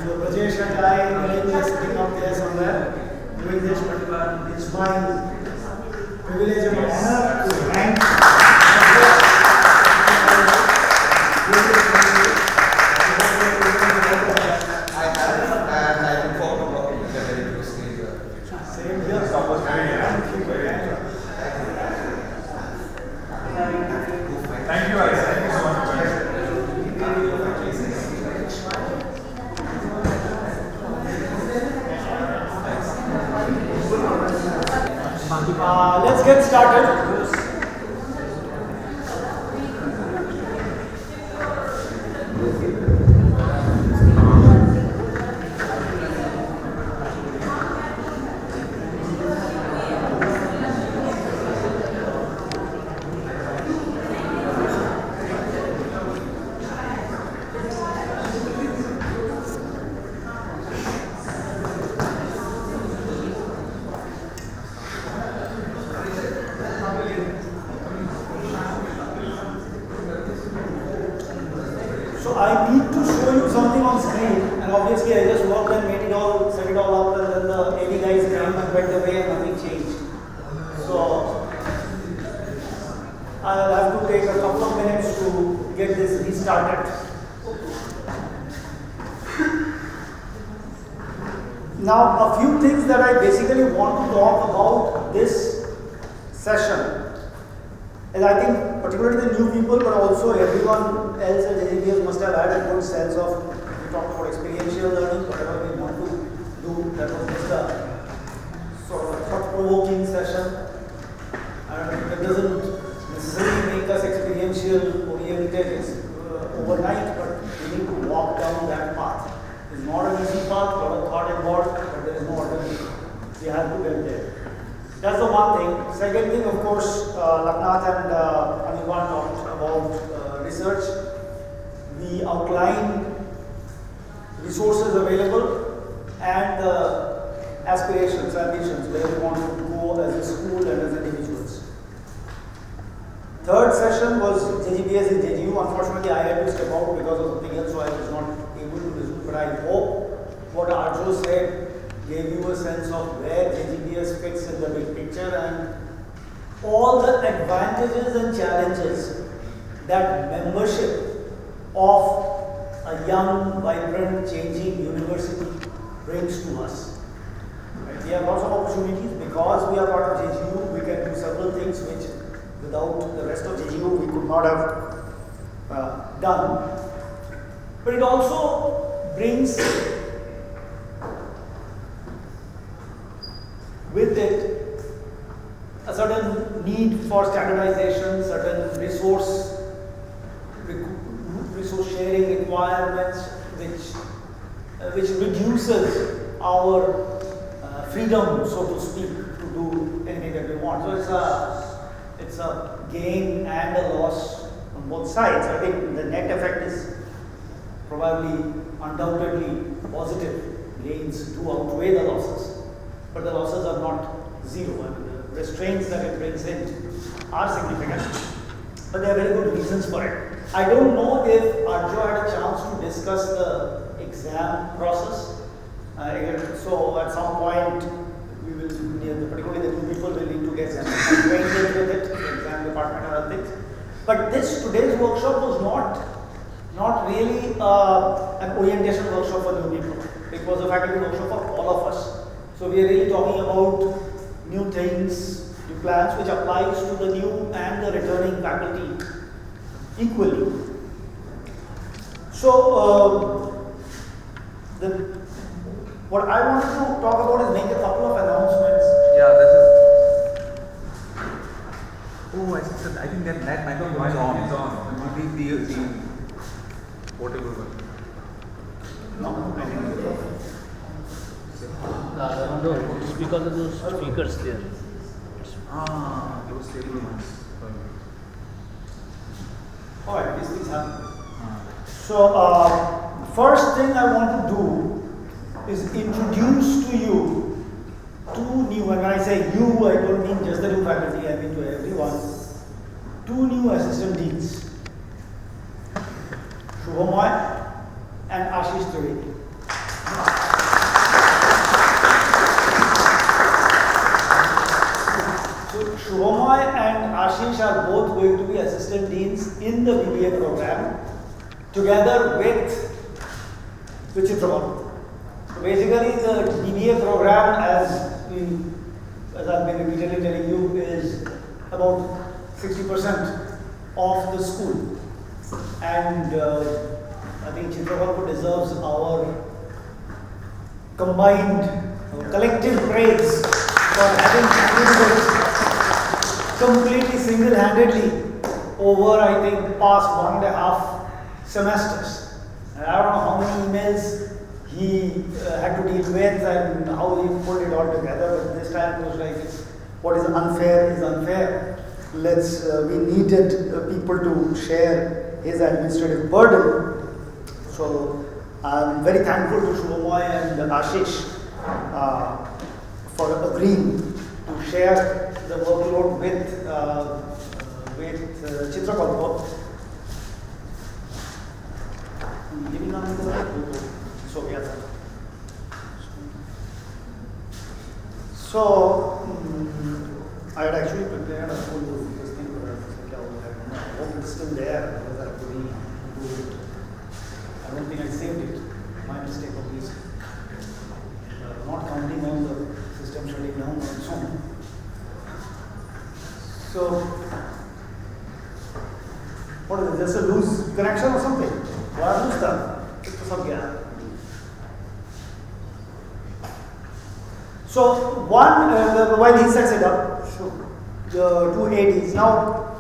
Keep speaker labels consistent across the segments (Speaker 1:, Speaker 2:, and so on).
Speaker 1: So Rajesh and I are sitting up there somewhere doing this, but it's my privilege and honor to thank let's get started. So I need to show you something on screen, and obviously I just worked and made it all, set it all up, and then the AV guys came and went away and nothing changed. So I'll have to take a couple of minutes to get this restarted. Now a few things that I basically want to talk about this session. And I think particularly the new people, but also everyone else at JGBS must have had a good sense of, we talked about experiential learning, whatever we want to do, that was just a sort of thought-provoking session. And it doesn't necessarily make us experiential oriented overnight, but we need to walk down that path. It's not an easy path, a lot of thought involved, but there is no alternative. We have to get there. That's the one thing. Second thing, of course, Laknath and Anirban talked about research. We outlined resources available and aspirations, ambitions, where we want to go as a school and as individuals. Third session was JGBS in JGU. Unfortunately, I had to step out because of something else, so I was not able to resume. But I hope what Arjo said gave you a sense of where JGBS fits in the big picture and all the advantages and challenges that membership of a young, vibrant, changing university brings to us. Right? We have lots of opportunities because we are part of JGU. We can do several things which without the rest of JGU we could not have done. But it also brings with it a certain need for standardization, certain resource sharing requirements, which reduces our freedom, so to speak, to do anything that we want. So it's a gain and a loss on both sides. I think the net effect is probably undoubtedly positive. Gains do outweigh the losses. But the losses are not zero, and the restraints that it brings in are significant, but there are very good reasons for it. I don't know if Arjo had a chance to discuss the exam process. So at some point, we will, particularly the new people will need to get acquainted with it, the exam department and other things. But today's workshop was not really an orientation workshop for new people. It was a faculty workshop for all of us. So we are really talking about new things, new plans, which applies to the new and the returning faculty equally. So what I wanted to talk about is make a couple of announcements.
Speaker 2: Yeah, that is. Oh, I said I think that microphone is on. It's on. The portable one.
Speaker 3: No, it's because of those speakers there.
Speaker 2: Those stable ones.
Speaker 1: Alright, these things happen. So, first thing I want to do is introduce to you two new, and when I say you, I don't mean just the new faculty, I mean to everyone, two new assistant deans, Shubhamoy and Ashish Trivedi. going to be assistant deans in the BBA program together with Chitrababu. So basically the BBA program, as I've been repeatedly telling you, is about 60% of the school. And I think Chitrababu deserves our combined, collective praise for having completely single-handedly over, I think, past 1.5 semesters. And I don't know how many emails he had to deal with and how he pulled it all together, but this time it was like, what is unfair is unfair. We needed people to share his administrative burden. So I'm very thankful to Shubhamoy and Ashish for agreeing to share the workload with Chitrakalpa. So I had actually prepared a whole this thing, but I hope it's still there because I have to redo it. I don't think I saved it. My mistake, obviously. Not counting on the system shutting down on its own. So, what is it? Just a loose connection or something? What is that? So, while he sets it up, the two ADs. Now,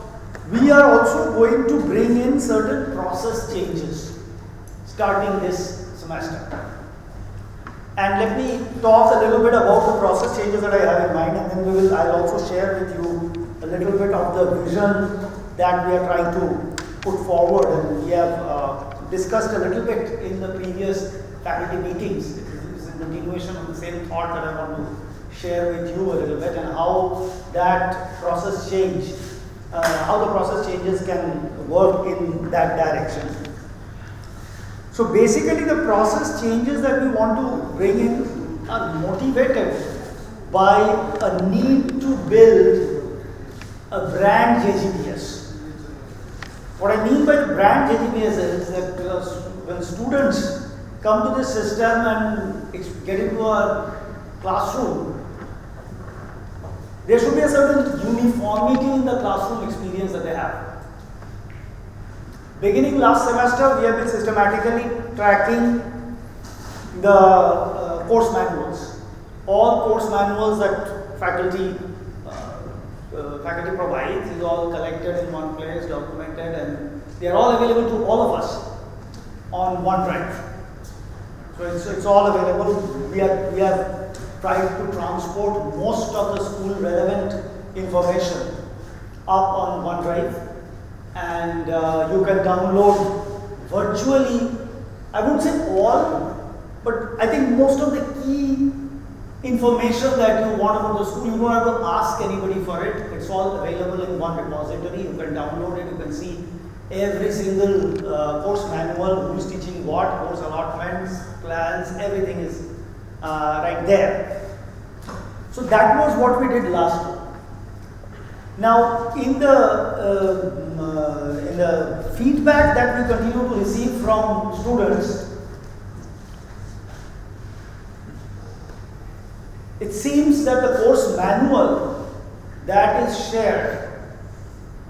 Speaker 1: we are also going to bring in certain process changes starting this semester. And let me talk a little bit about the process changes that I have in mind, and then I'll also share with you a little bit of the vision that we are trying to put forward, and we have discussed a little bit in the previous faculty meetings. It's a continuation of the same thought that I want to share with you a little bit, and how that process change, how the process changes can work in that direction. So basically the process changes that we want to bring in are motivated by a need to build a brand JGBS. What I mean by the brand JGBS is that when students come to this system and get into a classroom, there should be a certain uniformity in the classroom experience that they have. Beginning last semester, we have been systematically tracking the course manuals. All course manuals that faculty provides is all collected in one place, documented, and they are all available to all of us on OneDrive. So it's all available. We have tried to transport most of the school relevant information up on OneDrive. And you can download virtually, I wouldn't say all, but I think most of the key information that you want about the school, you don't have to ask anybody for it. It's all available in one repository. You can download it, you can see every single course manual, who's teaching what, course allotments, plans, everything is right there. So that was what we did last year. Now, in the feedback that we continue to receive from students, it seems that the course manual that is shared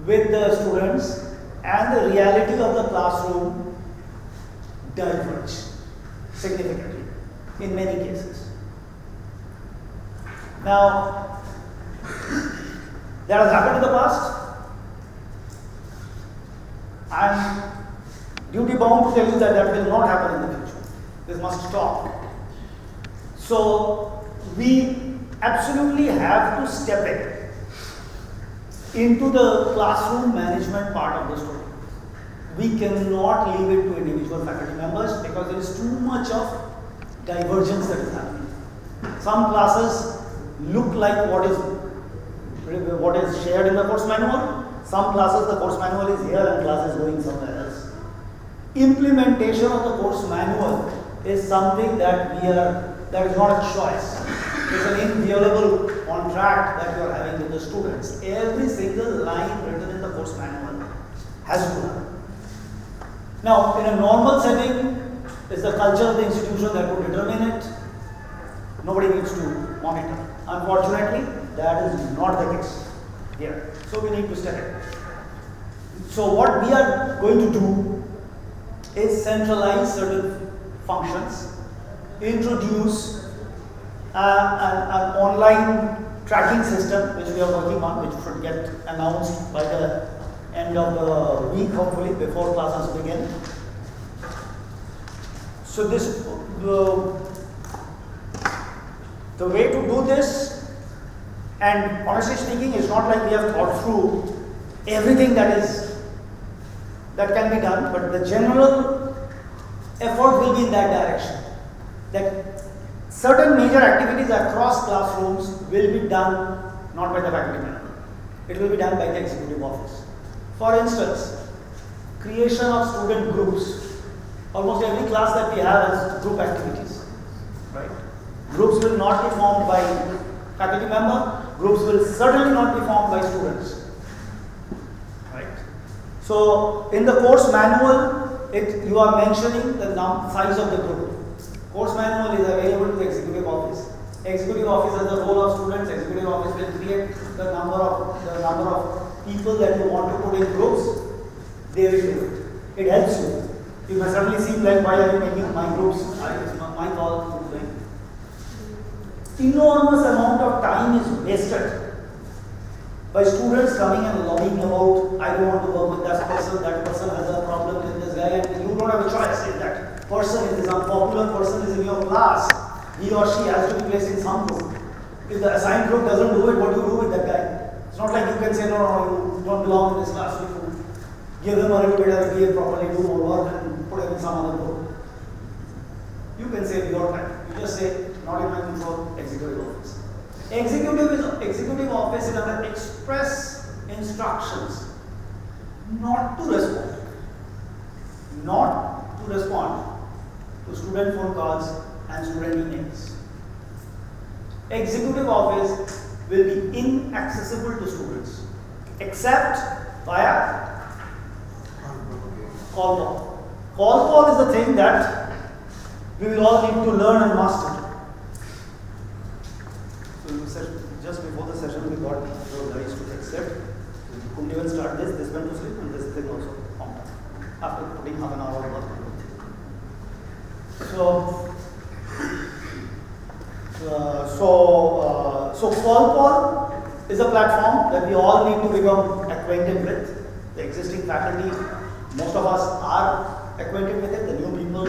Speaker 1: with the students and the reality of the classroom diverge significantly in many cases. Now, that has happened in the past. I am duty bound to tell you that that will not happen in the future. This must stop. So we absolutely have to step into the classroom management part of the story. We cannot leave it to individual faculty members because there is too much of divergence that is happening. Some classes look like what is shared in the course manual. Some classes the course manual is here and class is going somewhere else. Implementation of the course manual is something that is not a choice. It's an inviolable contract that you are having with the students, every single line written in the course manual has to happen. Now, in a normal setting, it's the culture of the institution that would determine it. Nobody needs to monitor. Unfortunately, that is not the case here. So we need to step in. So what we are going to do is centralize certain functions, introduce an online tracking system which we are working on, which should get announced by the end of the week, hopefully, before classes begin. So this, the way to do this, and honestly speaking, it's not like we have thought through everything that can be done, but the general effort will be in that direction. That certain major activities across classrooms will be done not by the faculty member. It will be done by the executive office. For instance, creation of student groups. Almost every class that we have has group activities, right? Groups will not be formed by faculty member. Groups will certainly not be formed by students, right? So in the course manual, you are mentioning the size of the group. Course manual is available to the executive office. Executive office has the role of students. Executive office will create the number of people that you want to put in groups. They will do it. It helps you. You may suddenly seem like, why are you making my groups? It's my call. Enormous amount of time is wasted by students coming and lobbying about, I don't want to work with that person has a problem with this guy, and you don't have a choice. If that person is an unpopular person is in your class, he or she has to be placed in some group. If the assigned group doesn't do it, what do you do with that guy? It's not like you can say, no, you don't belong in this class. You give him a little bit of behave properly, do more work, and put him in some other group. You can say your time. You just say, not in my control, executive office. Executive office is under express instructions not to respond to student phone calls and student emails. Executive office will be inaccessible to students except via call call. Call call is the thing that we will all need to learn and master. So just before the session, we got the guys to accept. Couldn't even start this went to sleep, and this thing also formed up after putting half an hour of work. So call call is a platform that we all need to become acquainted with. The existing faculty, most of us are acquainted with it. The new people,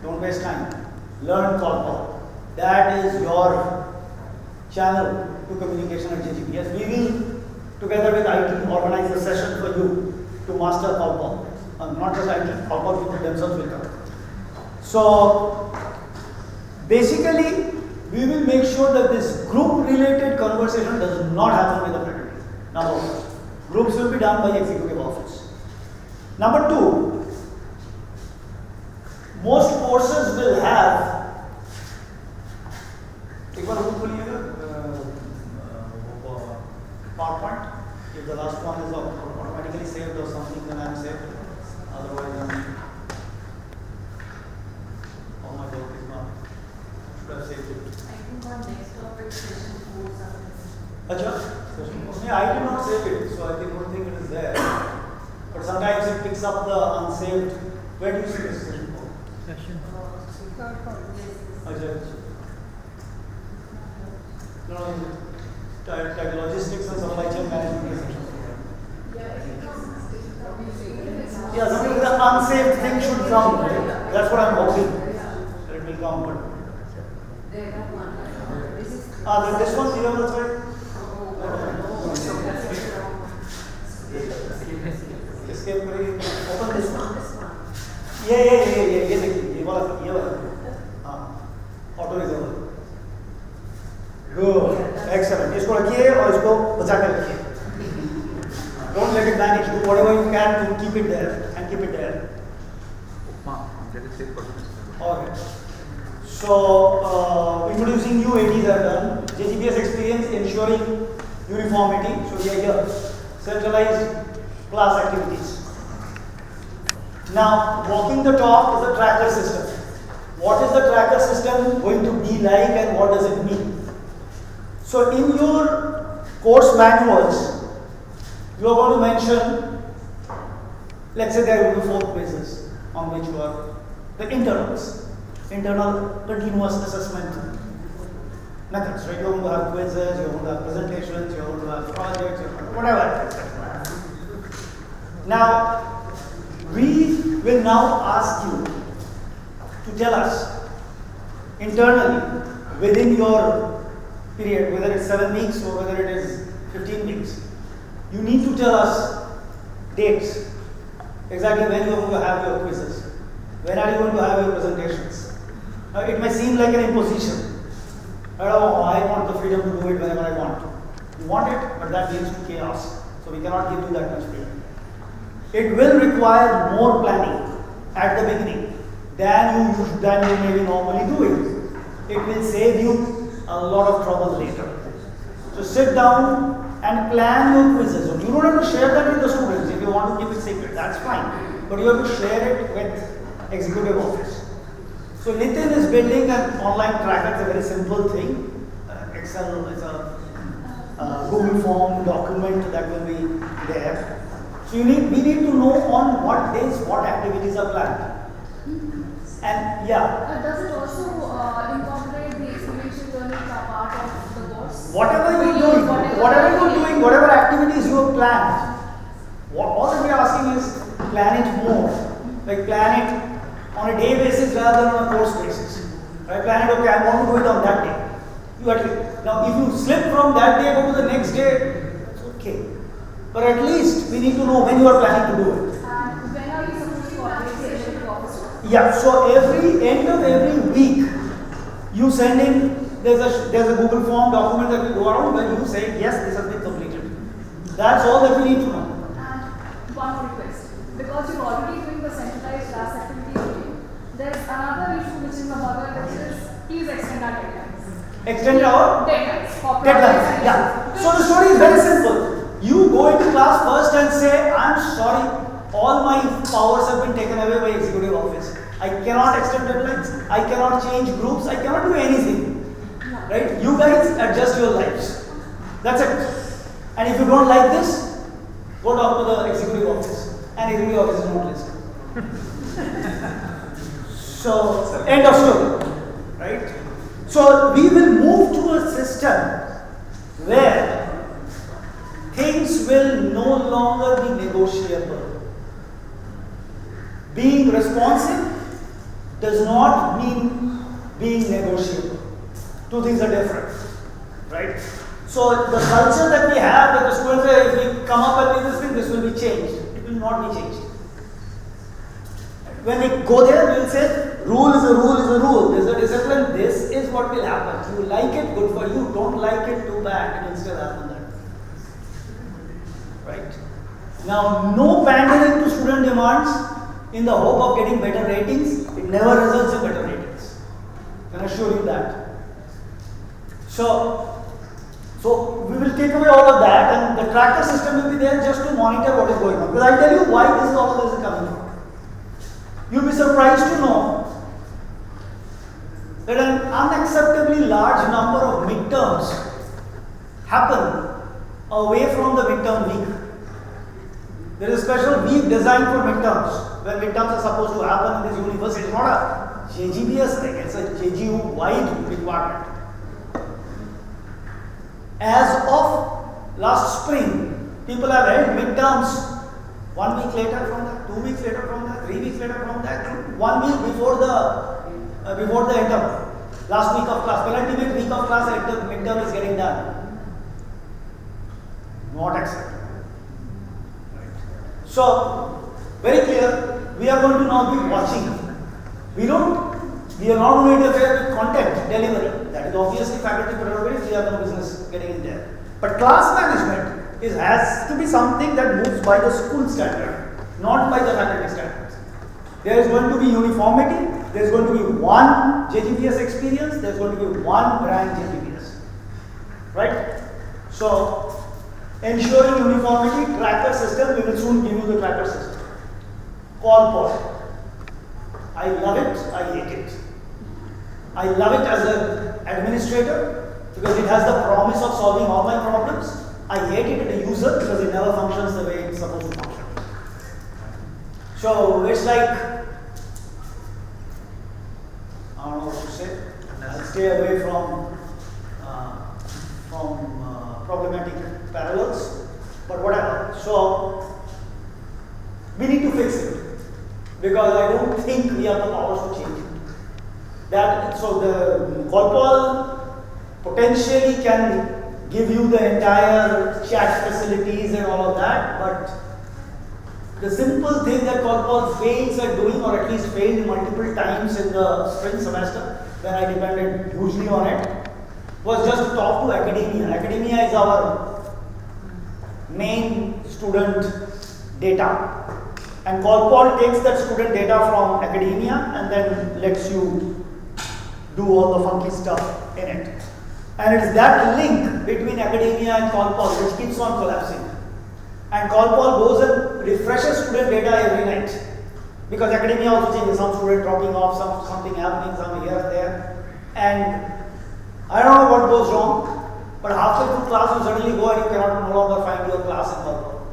Speaker 1: don't waste time. Learn call call. That is your channel to communication at JGBS. We will, together with IT, organize a session for you to master call call. Not just IT, call call people themselves will come. So, basically, we will make sure that this group-related conversation does not happen with the faculty. Number one, groups will be done by the executive office. Number two, most courses will have PowerPoint. If the last one is automatically saved or something, then I am saved. Otherwise, oh my God, it's not. Should have saved it.
Speaker 4: I think our next topic session 4 is
Speaker 1: Acha? Yeah, I did not save it, so I don't think it is there. But sometimes it picks up the unsaved. Where do you see this session 4?
Speaker 3: Session.
Speaker 1: Acha. No, logistics and supply chain management is section 4. Yeah, something like the unsaved thing should come. That's what I'm hoping. That it will come, but. This one, here, that's right. Escape करिए. Open this one. ये देखिए, ये वाला. हाँ, auto reserve. Good, excellent. इसको रखिए और इसको बचा कर रखिए. Don't let it vanish. Do whatever you can to keep it there and keep it there.
Speaker 2: Let it sit for a minute.
Speaker 1: Okay. So, introducing new ADs are done. JGBS experience ensuring uniformity. So, we are here. Centralized class activities. Now, walking the talk is a tracker system. What is the tracker system going to be like and what does it mean? So, in your course manuals, you are going to mention, let's say there will be 4 quizzes on which you are the internal continuous assessment methods, right? You're going to have quizzes, you're going to have presentations, you're going to have projects, whatever. Now, we will now ask you to tell us internally within your period, whether it's 7 weeks or whether it is 15 weeks, you need to tell us dates, exactly when you're going to have your quizzes, when are you going to have your presentations. Now, it may seem like an imposition. I want the freedom to do it whenever I want. You want it, but that leads to chaos. So we cannot give you that much freedom. It will require more planning at the beginning than you maybe normally doing. It will save you a lot of trouble later. So sit down and plan your quizzes. You don't have to share that with the students if you want to keep it secret. That's fine. But you have to share it with executive office. So Nitin is building an online tracker. It's a very simple thing. Excel is a Google form document that will be there. So we need to know on what days what activities are planned. And yeah.
Speaker 4: Does it also incorporate the experiential learning part of the course?
Speaker 1: Whatever you're doing, whatever activities you have planned, all that we are asking is plan it more. Like plan it on a day basis rather than on a course basis. Right? Plan it, okay, I want to do it on that day. Now, if you slip from that day, go to the next day, that's okay. But at least we need to know when you are planning to do it.
Speaker 4: And when are you supposed to coordinate the executive officer?
Speaker 1: Yeah, so end of every week, you send in, there's a Google form document that will go around where you say, yes, this has been completed. That's all that we need to know.
Speaker 4: And one more request. Because you're already doing the centralized class activity routine, there's another issue which is a bugger, which is please extend our deadlines.
Speaker 1: Extend our deadlines. Yeah. So the story is very simple. You go into class first and say, I'm sorry, all my powers have been taken away by executive office. I cannot extend deadlines, I cannot change groups, I cannot do anything. Right? You guys adjust your lives. That's it. And if you don't like this, go talk to the executive office. And executive office is not listening. So, end of story. Right? So, we will move to a system where things will no longer be negotiable. Being responsive does not mean being negotiable. Two things are different, right? So the culture that we have, that the students say, if we come up and do this thing, this will be changed. It will not be changed. When we go there, we will say, rule is a rule is a rule. There is a discipline. This is what will happen. You like it, good for you. Don't like it, too bad. It will still happen there. Right? Now, no pandering to student demands in the hope of getting better ratings. It never results in better ratings. I can assure you that. So we will take away all of that, and the tracker system will be there just to monitor what is going on. Because I'll tell you why all of this is coming from. You'll be surprised to know that an unacceptably large number of midterms happen away from the midterm week. There is a special week designed for midterms, where midterms are supposed to happen in this university. It's not a JGBS thing, it's a JGU-wide requirement. As of last spring, people have held midterms 1 week later from that, 2 weeks later from that, 3 weeks later from that, 1 week before the midterm. Last week of class, penultimate week of class, midterm is getting done. Not acceptable. Right. So, very clear, we are going to now be watching. We are not going to interfere with content delivery. That is obviously faculty prerogative, we have no business getting in there. But class management has to be something that moves by the school standard, not by the faculty standards. There is going to be uniformity, there's going to be one JGBS experience, there's going to be one brand JGBS. Right? So, ensuring uniformity, tracker system, we will soon give you the tracker system. Call pod. I love it, I hate it. I love it as an administrator because it has the promise of solving all my problems. I hate it as a user because it never functions the way it's supposed to function. So it's like, I don't know what to say. I'll stay away from problematic parallels, but whatever. So we need to fix it because I don't think we have the powers to change it. So the call potentially can give you the entire chat facilities and all of that, but the simple thing that call fails at doing, or at least failed multiple times in the spring semester when I depended hugely on it, was just to talk to academia. Academia is our main student data, and call takes that student data from academia and then lets you do all the funky stuff in it. And it is that link between academia and call which keeps on collapsing. And call goes and refreshes student data every night, because academia also changes, some student dropping off, something happening, some here and there, and I don't know what goes wrong, but halfway through class you suddenly go and you cannot no longer find your class in call.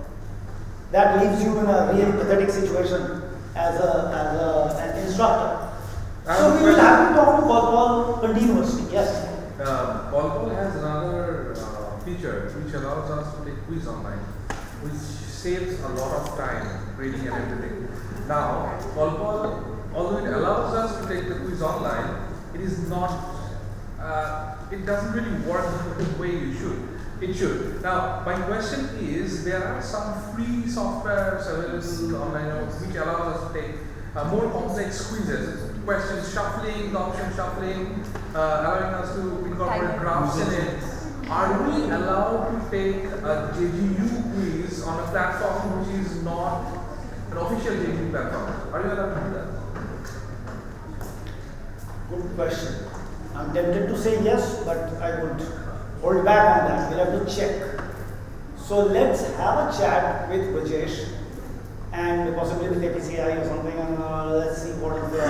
Speaker 1: That leaves you in a really pathetic situation as an instructor. So we will have to talk to call continuously. Yes.
Speaker 5: Call has another feature which allows us to take quiz online, which saves a lot of time reading and everything. Now, call, although it allows us to take the quiz online, it is not. It doesn't really work the way it should. Now, my question is, there are some free softwares available online which allows us to take more complex quizzes, questions shuffling, option shuffling, allowing us to incorporate graphs in it. Are we allowed to take a JGU quiz on a platform which is not an official JGU platform? Are you allowed to do that?
Speaker 1: Good question. I'm tempted to say yes, but I would hold back on that. We'll have to check. So let's have a chat with Vajesh and possibly with APCI or something, and let's see what is the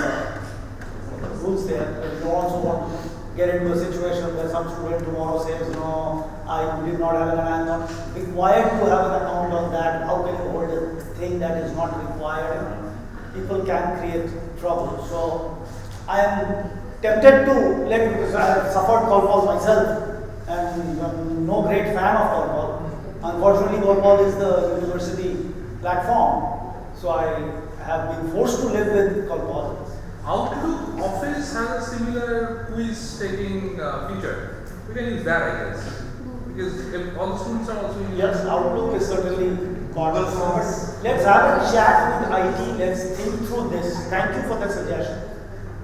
Speaker 1: rules there. But we also want to get into a situation where some student tomorrow says, no, I did not have an I'm not required to have an account on that. How can you hold a thing that is not required? People can create trouble. So I am tempted to because I have suffered call myself and I'm no great fan of call. Unfortunately, call is the university platform, so I have been forced to live with call.
Speaker 5: Outlook Office has a similar quiz taking feature. We can use that, I guess, because if all the students are also using.
Speaker 1: Yes, Outlook is certainly model for us. Let's have a chat with IT. Let's think through this. Thank you for the suggestion.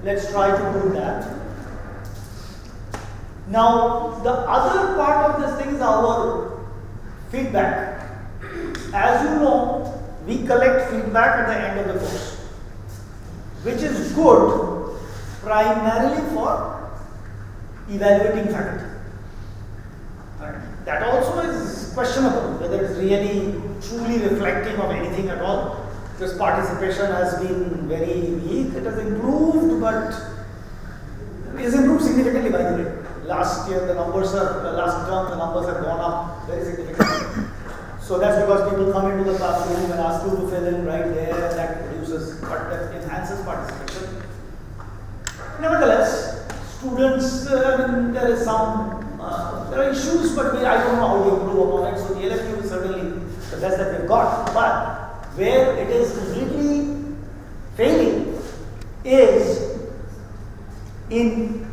Speaker 1: Let's try to do that. Now, the other part of this thing is our feedback. As you know, we collect feedback at the end of the course, which is good primarily for evaluating faculty. That also is questionable whether it's really truly reflecting of anything at all. This participation has been very weak. It has improved, but it has improved significantly, by the way. Last term the numbers have gone up very significantly. So that's because people come into the classroom and ask you to fill in right there, and that enhances participation. Nevertheless, students, there are issues, but I don't know how to improve upon it. So the LFQ is certainly the best that we've got. But where it is completely failing is in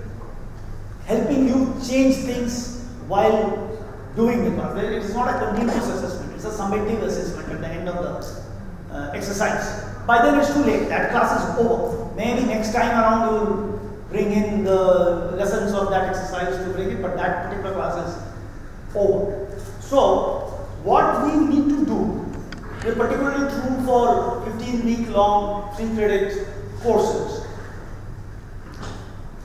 Speaker 1: helping you change things while doing the class. It is not a continuous assessment, it's a summative assessment at the end of the exercise. By then it's too late, that class is over. Maybe next time around you will bring in the lessons of that exercise to bring it, but that particular class is over. So, what we need to do, particularly true for 15-week long 3-credit courses,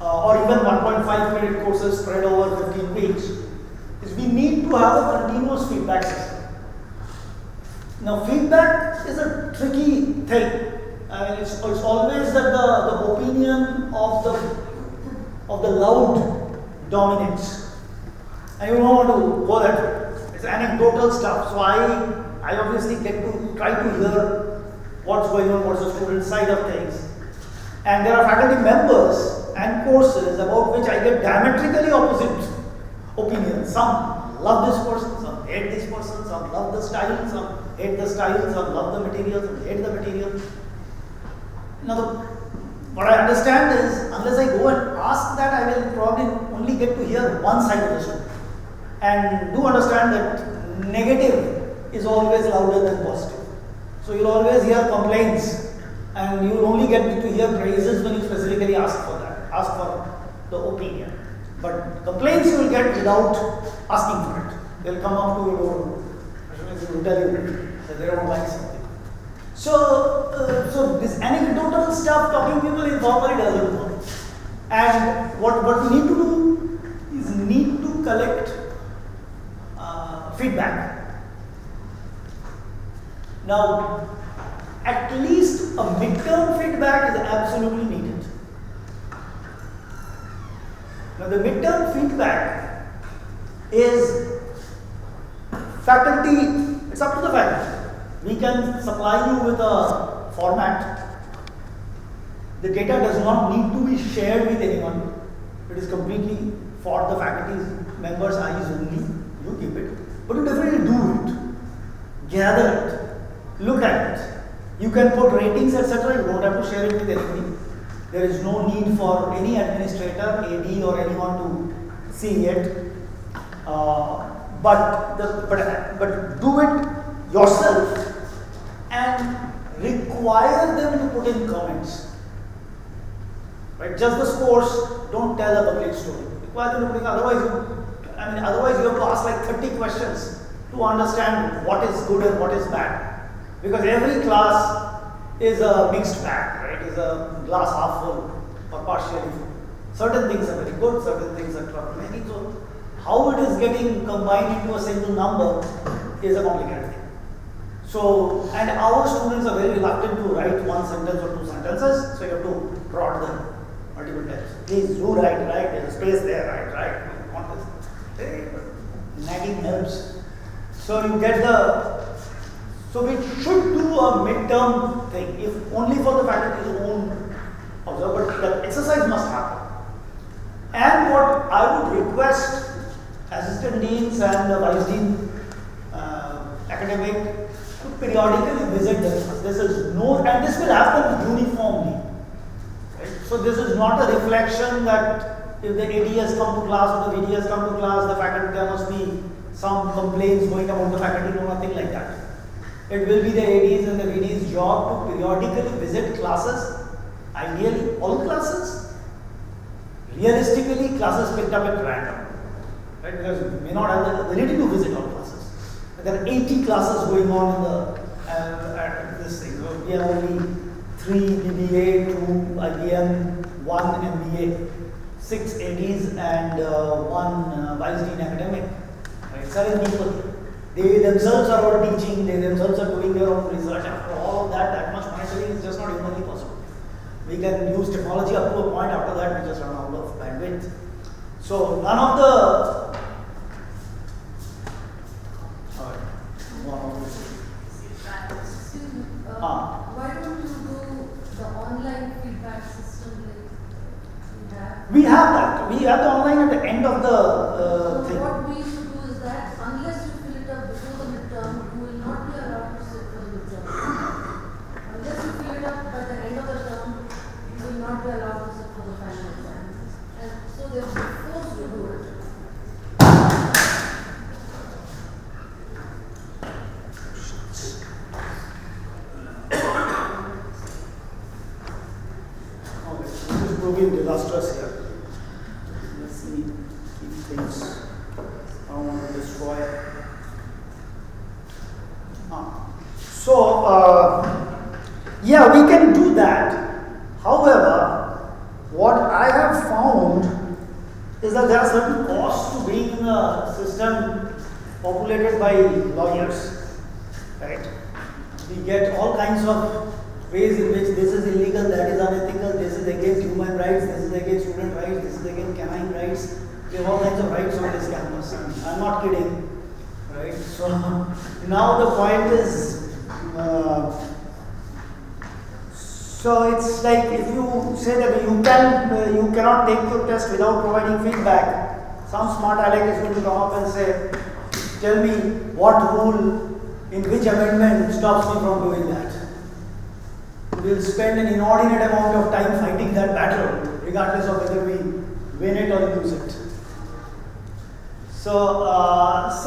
Speaker 1: or even 1.5 credit courses spread over 15 weeks, is we need to have a continuous feedback system. Now, feedback is a tricky thing. It's always that the opinion of the loud dominates, and you don't want to go that way. It's anecdotal stuff. So I obviously get to try to hear what's going on, what's the student side of things, and there are faculty members and courses about which I get diametrically opposite opinions. Some love this person, some hate this person, some love the style, some hate the style, some love the material, some hate the material. Now, what I understand is, unless I go and ask that, I will probably only get to hear one side of the story. And do understand that negative is always louder than positive. So you'll always hear complaints, and you'll only get to hear praises when you specifically ask for that, ask for the opinion. But complaints you will get without asking for it. They'll come up to your door, will tell you that they don't like something. So this anecdotal stuff, talking people informally doesn't work. And what we need to do is need to collect feedback. Now, at least a midterm feedback is absolutely needed. Now, the midterm feedback is faculty, it's up to the faculty. We can supply you with a format. The data does not need to be shared with anyone. It is completely for the faculty members' eyes only. You keep it. But you definitely do it. Gather it. Look at it. You can put ratings, etc. You don't have to share it with anybody. There is no need for any administrator, AD or anyone to see it. But do it yourself and require them to put in comments. Right? Just the scores, don't tell a complete story. Require them to put in, otherwise you have to ask like 30 questions to understand what is good and what is bad. Because every class is a mixed bag, right? Is a glass half full or partially full. Certain things are very good, certain things are problematic. So how it is getting combined into a single number is a complicated thing. So, and our students are very reluctant to write one sentence or two sentences, so you have to prod them multiple times. Please do write, there's a space there, right? Want this. Nagging helps. So you get so we should do a midterm thing, if only for the faculty's own observer, but the exercise must happen. And what I would request assistant deans and the vice dean academic to periodically visit the class. This is and this will happen uniformly. Right? So this is not a reflection that if the AD has come to class or the VD has come to class, the faculty, there must be some complaints going about the faculty, no, nothing like that. It will be the AD's and the VD's job to periodically visit classes, ideally all classes. Realistically, classes picked up at random, right? Because you may not have the ability to visit all classes. But there are 80 classes going on in the this thing. So we have only 3 BBA, 2 IBM, 1 MBA, 6 ADs, and 1 vice dean academic. Right? 7 people. They themselves are all teaching, they themselves are doing their own research. After all of that much monitoring is just not humanly possible. We can use technology up to a point, after that we just run out of bandwidth. So none of the
Speaker 6: why don't you do the online feedback system like you have?
Speaker 1: We have that. We have the online at the end of the thing.
Speaker 6: What we should do is that unless you fill it up before the midterm, you will not be allowed to sit for the midterm. Unless you fill it up by the end of the term, you will not be allowed to sit for the final exam. And so they will be forced to do it.
Speaker 1: Proving disastrous here. Let's see, keep things. I don't want to destroy it. Yeah, we can do that. However, what I have found is that there are certain costs to being in a system populated by lawyers, right? We get all kinds of ways in which this is illegal, that is unethical, this is against human rights, this is against student rights, this is against canine rights. We have all kinds of rights on this campus. I'm not kidding, right? So now the point is, so it's like if you say that you cannot take your test without providing feedback, some smart aleck is going to come up and say, tell me what rule in which amendment stops me from doing that. We will spend an inordinate amount of time fighting that battle, regardless of whether we win it or lose it. So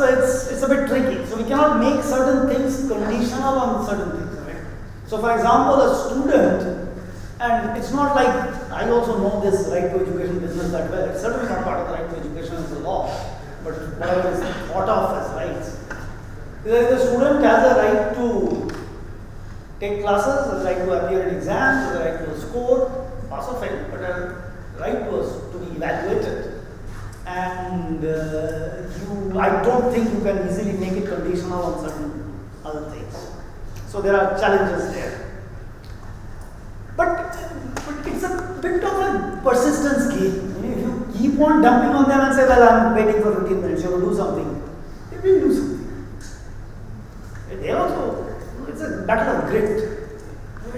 Speaker 1: it's a bit tricky. So we cannot make certain things conditional on certain things, right? So for example, a student, and it's not like I also know this right to education business that well. It's certainly not part of the right to education as a law, but whatever is thought of as rights. The student has a right to take classes, has a right to appear in exams, has a right to score, pass or fail, but a right to be evaluated. And I don't think you can easily make it conditional on certain other things. So there are challenges there. But it's a bit of a persistence game. If you keep on dumping on them and say, well, I'm waiting for 15 minutes, you will do something, they will do something. They also, it's a battle of grit.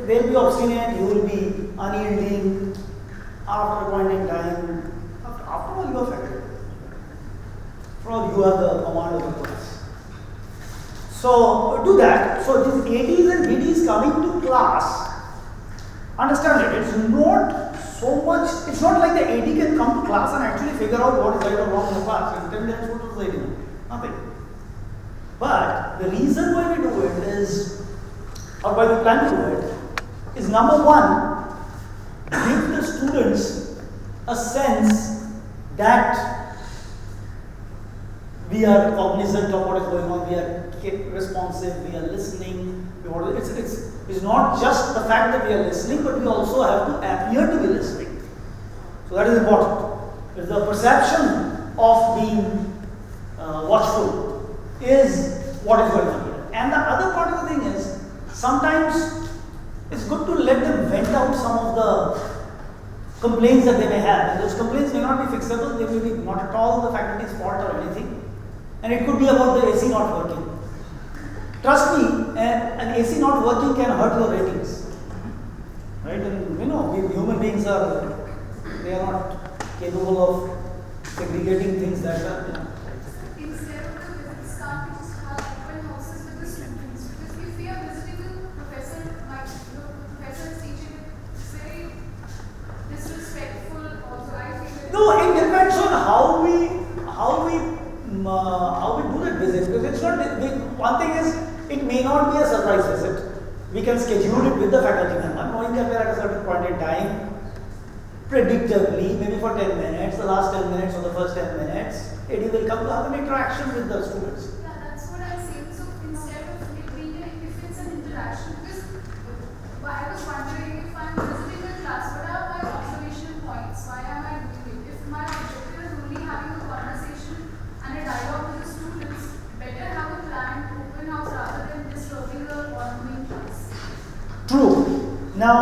Speaker 1: They will be obstinate, you will be unyielding after a point in time. After all, you are faculty. After all, you are the command of the class. So do that. So these ADs and BDs coming to class, understand it. It's not so much. It's not like the AD can come to class and actually figure out what is right or wrong in the class. In 10 minutes, what was the AD? Nothing. But the reason why we do it is, or why we plan to do it, is number one, give the students a sense that we are cognizant of what is going on, we are responsive, we are listening. It's not just the fact that we are listening, but we also have to appear to be listening. So that is important. It's the perception of being watchful is what is going on here. And the other part of the thing is, sometimes it's good to let them vent out some of the complaints that they may have. And those complaints may not be fixable, they may be not at all the faculty's fault or anything. And it could be about the AC not working. Trust me, an AC not working can hurt your ratings. Right? And we human beings they are not capable of segregating things that are,
Speaker 4: Instead of the visits, can't we just have open houses with the students? Because if we are visiting the professor, the professor is teaching, it's very disrespectful also, I feel.
Speaker 1: no, it depends on how we do that visit. Because it's not, one thing is, it may not be a surprise visit. We can schedule it with the faculty member, knowing that we're at a certain point in time, predictably, maybe for 10 minutes, the last 10 minutes or the first 10 minutes, AD will come to have an interaction with the students.
Speaker 4: Yeah, that's what I'm saying. So instead of it being if it's an interaction, because I was wondering if I'm visiting a class, what are my observation points? Why am I doing it? If my objective is only having a conversation and a dialogue with the students, better have a planned open house rather than disturbing the ongoing class.
Speaker 1: True. Now,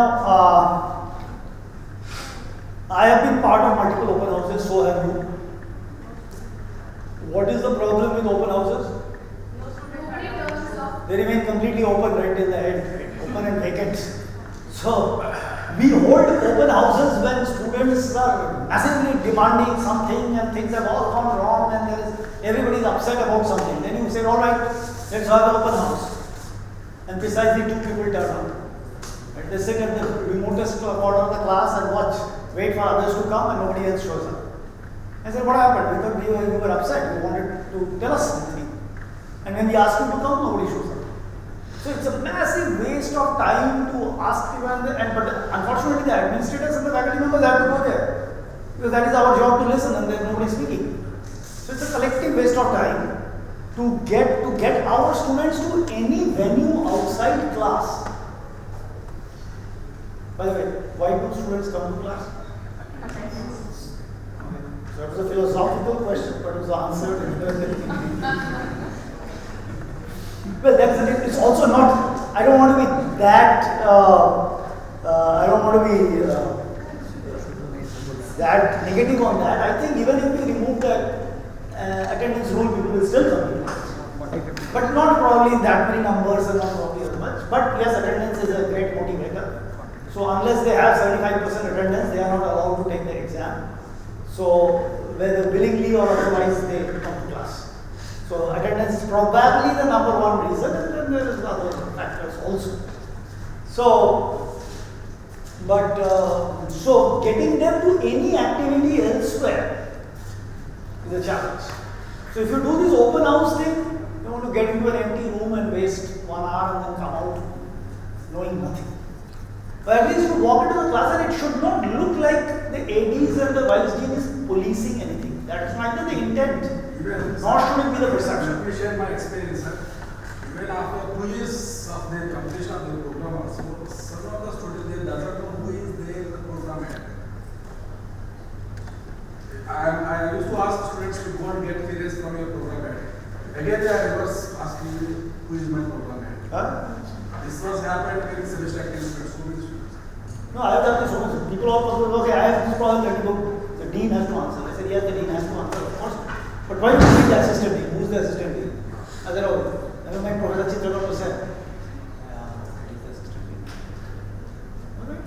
Speaker 1: I have been part of multiple open houses, so have you. What is the problem with open houses?
Speaker 4: Nobody turns up.
Speaker 1: They remain completely open right in the head, open and vacant. So, we hold open houses when students are massively demanding something and things have all gone wrong and everybody is upset about something. Then you say, all right, let's have an open house. And precisely 2 people turn up. Right? They sit at the remotest corner of the class and watch, wait for others to come and nobody else shows up. I said, what happened? Because we were upset, we wanted to tell us something. And when we asked you to come, nobody shows up. So it's a massive waste of time to ask people, but unfortunately the administrators and the faculty members have to go there. Because that is our job to listen and then nobody is speaking. So it's a collective waste of time to get our students to any venue outside class. By the way, why do students come to class? Okay. So it was a philosophical question, but it was answered. Well, it's also not, I don't want to be that, I don't want to be that negative on that. I think even if we remove that attendance rule, people will still come. But not probably in that many numbers and not probably as much. But yes, attendance is a great motivator. So unless they have 75% attendance, they are not allowed to take the exam. So whether willingly or otherwise, they come to class. So attendance is probably the number one reason, and then there is other factors also. So, but so getting them to any activity elsewhere is a challenge. So if you do this open house thing, you want to get into an empty room and waste 1 hour and then come out knowing nothing. But at least you walk into the class and it should not look like the ADs and the vice dean is policing anything. That is neither the intent, nor should it be the perception.
Speaker 7: Let me share my experience, sir. Even after 2 years of their completion of their program, also, some of the students they doesn't know who is their program head. I used to ask students to go and get clearance from your program head. Again, I was asking you who is my program head.
Speaker 1: Huh?
Speaker 7: This was happened in semester academics.
Speaker 1: No, I have done this so much. People are possible, okay, I have this problem, let me go. The dean has to answer. I said, yes, the dean has to answer, of course. But why do you need the assistant dean? Who's the assistant dean? I said, oh, never mind, Professor Chitra said. Yeah, he's the assistant dean. Okay.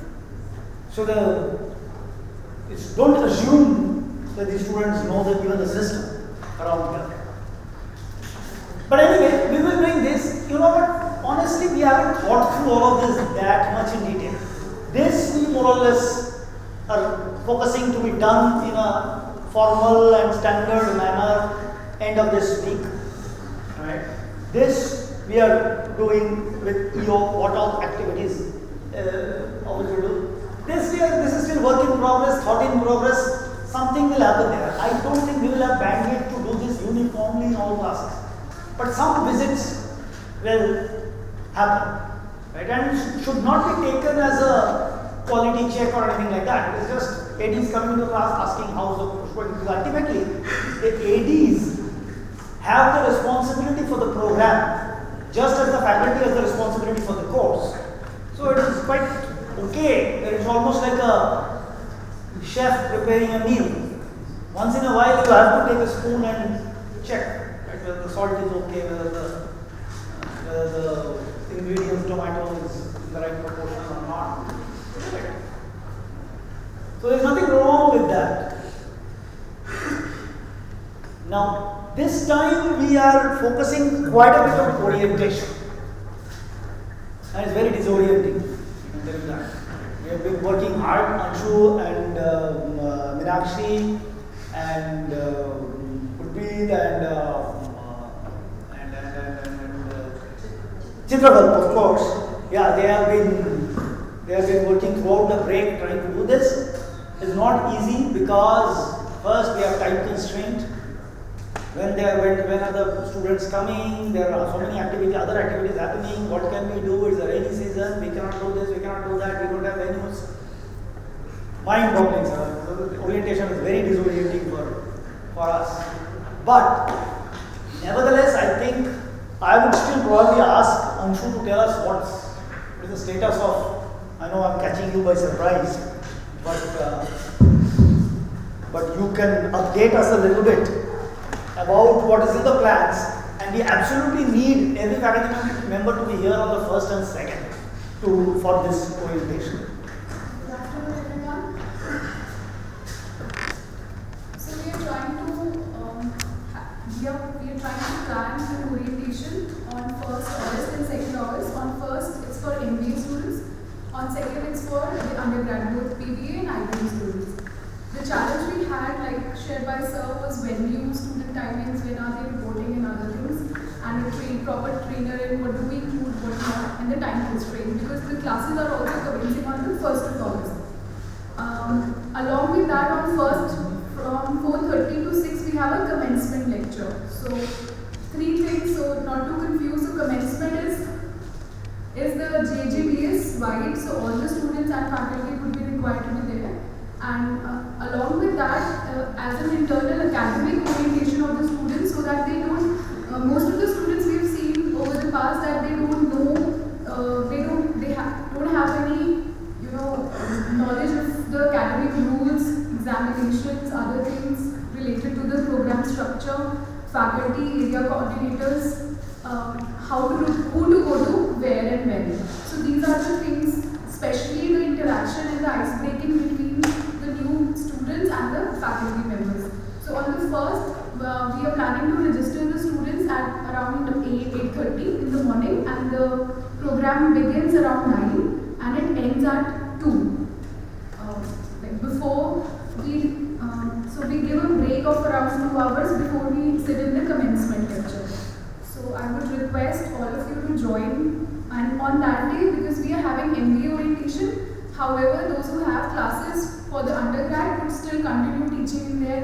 Speaker 1: So don't assume that the students know that even the system around here. But anyway, we will bring this. You know what? Honestly, we haven't thought through all of this that much in detail. This we more or less are focusing to be done in a formal and standard manner end of this week. Right? This we are doing with EO, what all activities how we do. This is still work in progress, thought in progress. Something will happen there. I don't think we will have bandwidth to do this uniformly in all classes. But some visits will happen. Right? And should not be taken as a quality check or anything like that. It's just ADs coming to class asking how's the course going. Because ultimately, the ADs have the responsibility for the program, just as the faculty has the responsibility for the course. So it is quite okay. It's almost like a chef preparing a meal. Once in a while, you have to take a spoon and check whether the salt is okay, whether the ingredients tomato is in the right proportion or not. So there's nothing wrong with that. Now, this time we are focusing quite a bit on orientation. And it's very disorienting. We have been working hard, Anshu and Meenakshi and Gurpreet and Chitragal, of course. Yeah, they have been working throughout the break trying to do this. It's not easy because first we have time constraint. When are the students coming? There are so many other activities happening. What can we do? It's a rainy season. We cannot do this. We cannot do that. We don't have venues. Mind-boggling, sir. The orientation is very disorienting for us. But nevertheless, I think I would still probably ask Anshu to tell us what is the status of. I know I'm catching you by surprise, but you can update us a little bit about what is in the plans, and we absolutely need every faculty member to be here on the first and second for this orientation.
Speaker 4: Good afternoon, everyone. So we are trying to plan the orientation on 1st August and 2nd August. On 1st, it's for MBA students. On 2nd, it's for the undergraduate PBA and IB students. The challenge we had, like shared by Sir, was venue, student timings, when are they reporting and other things, and a proper trainer in what do we include, what not, and the time constraint, because the classes are also commencing on the 1st of August. Along with that, on 1st, from 4:30 to 6, we have a commencement lecture. So, 3 things, so not to confuse, so commencement is the JGBS wide, so all the students and faculty would be required to be there. And along with that, as an internal academic orientation of the students, so that they don't, most of the students we have seen over the past that they don't know, don't have any, knowledge of the academic rules, examinations, other things related to the program structure, faculty, area coordinators, who to go to, where and when. So these are the things, especially the interaction and the ice breaking between the new students and the faculty members. So on the first, we are planning to register the students at around 8:30 in the morning, and the program begins around 9 and it ends at 2. So we give a break of around 2 hours before we sit in the commencement lecture. So I would request all of you to join, and on that day, because we are having MBA orientation, however, those who have classes for the undergrad would still continue teaching in their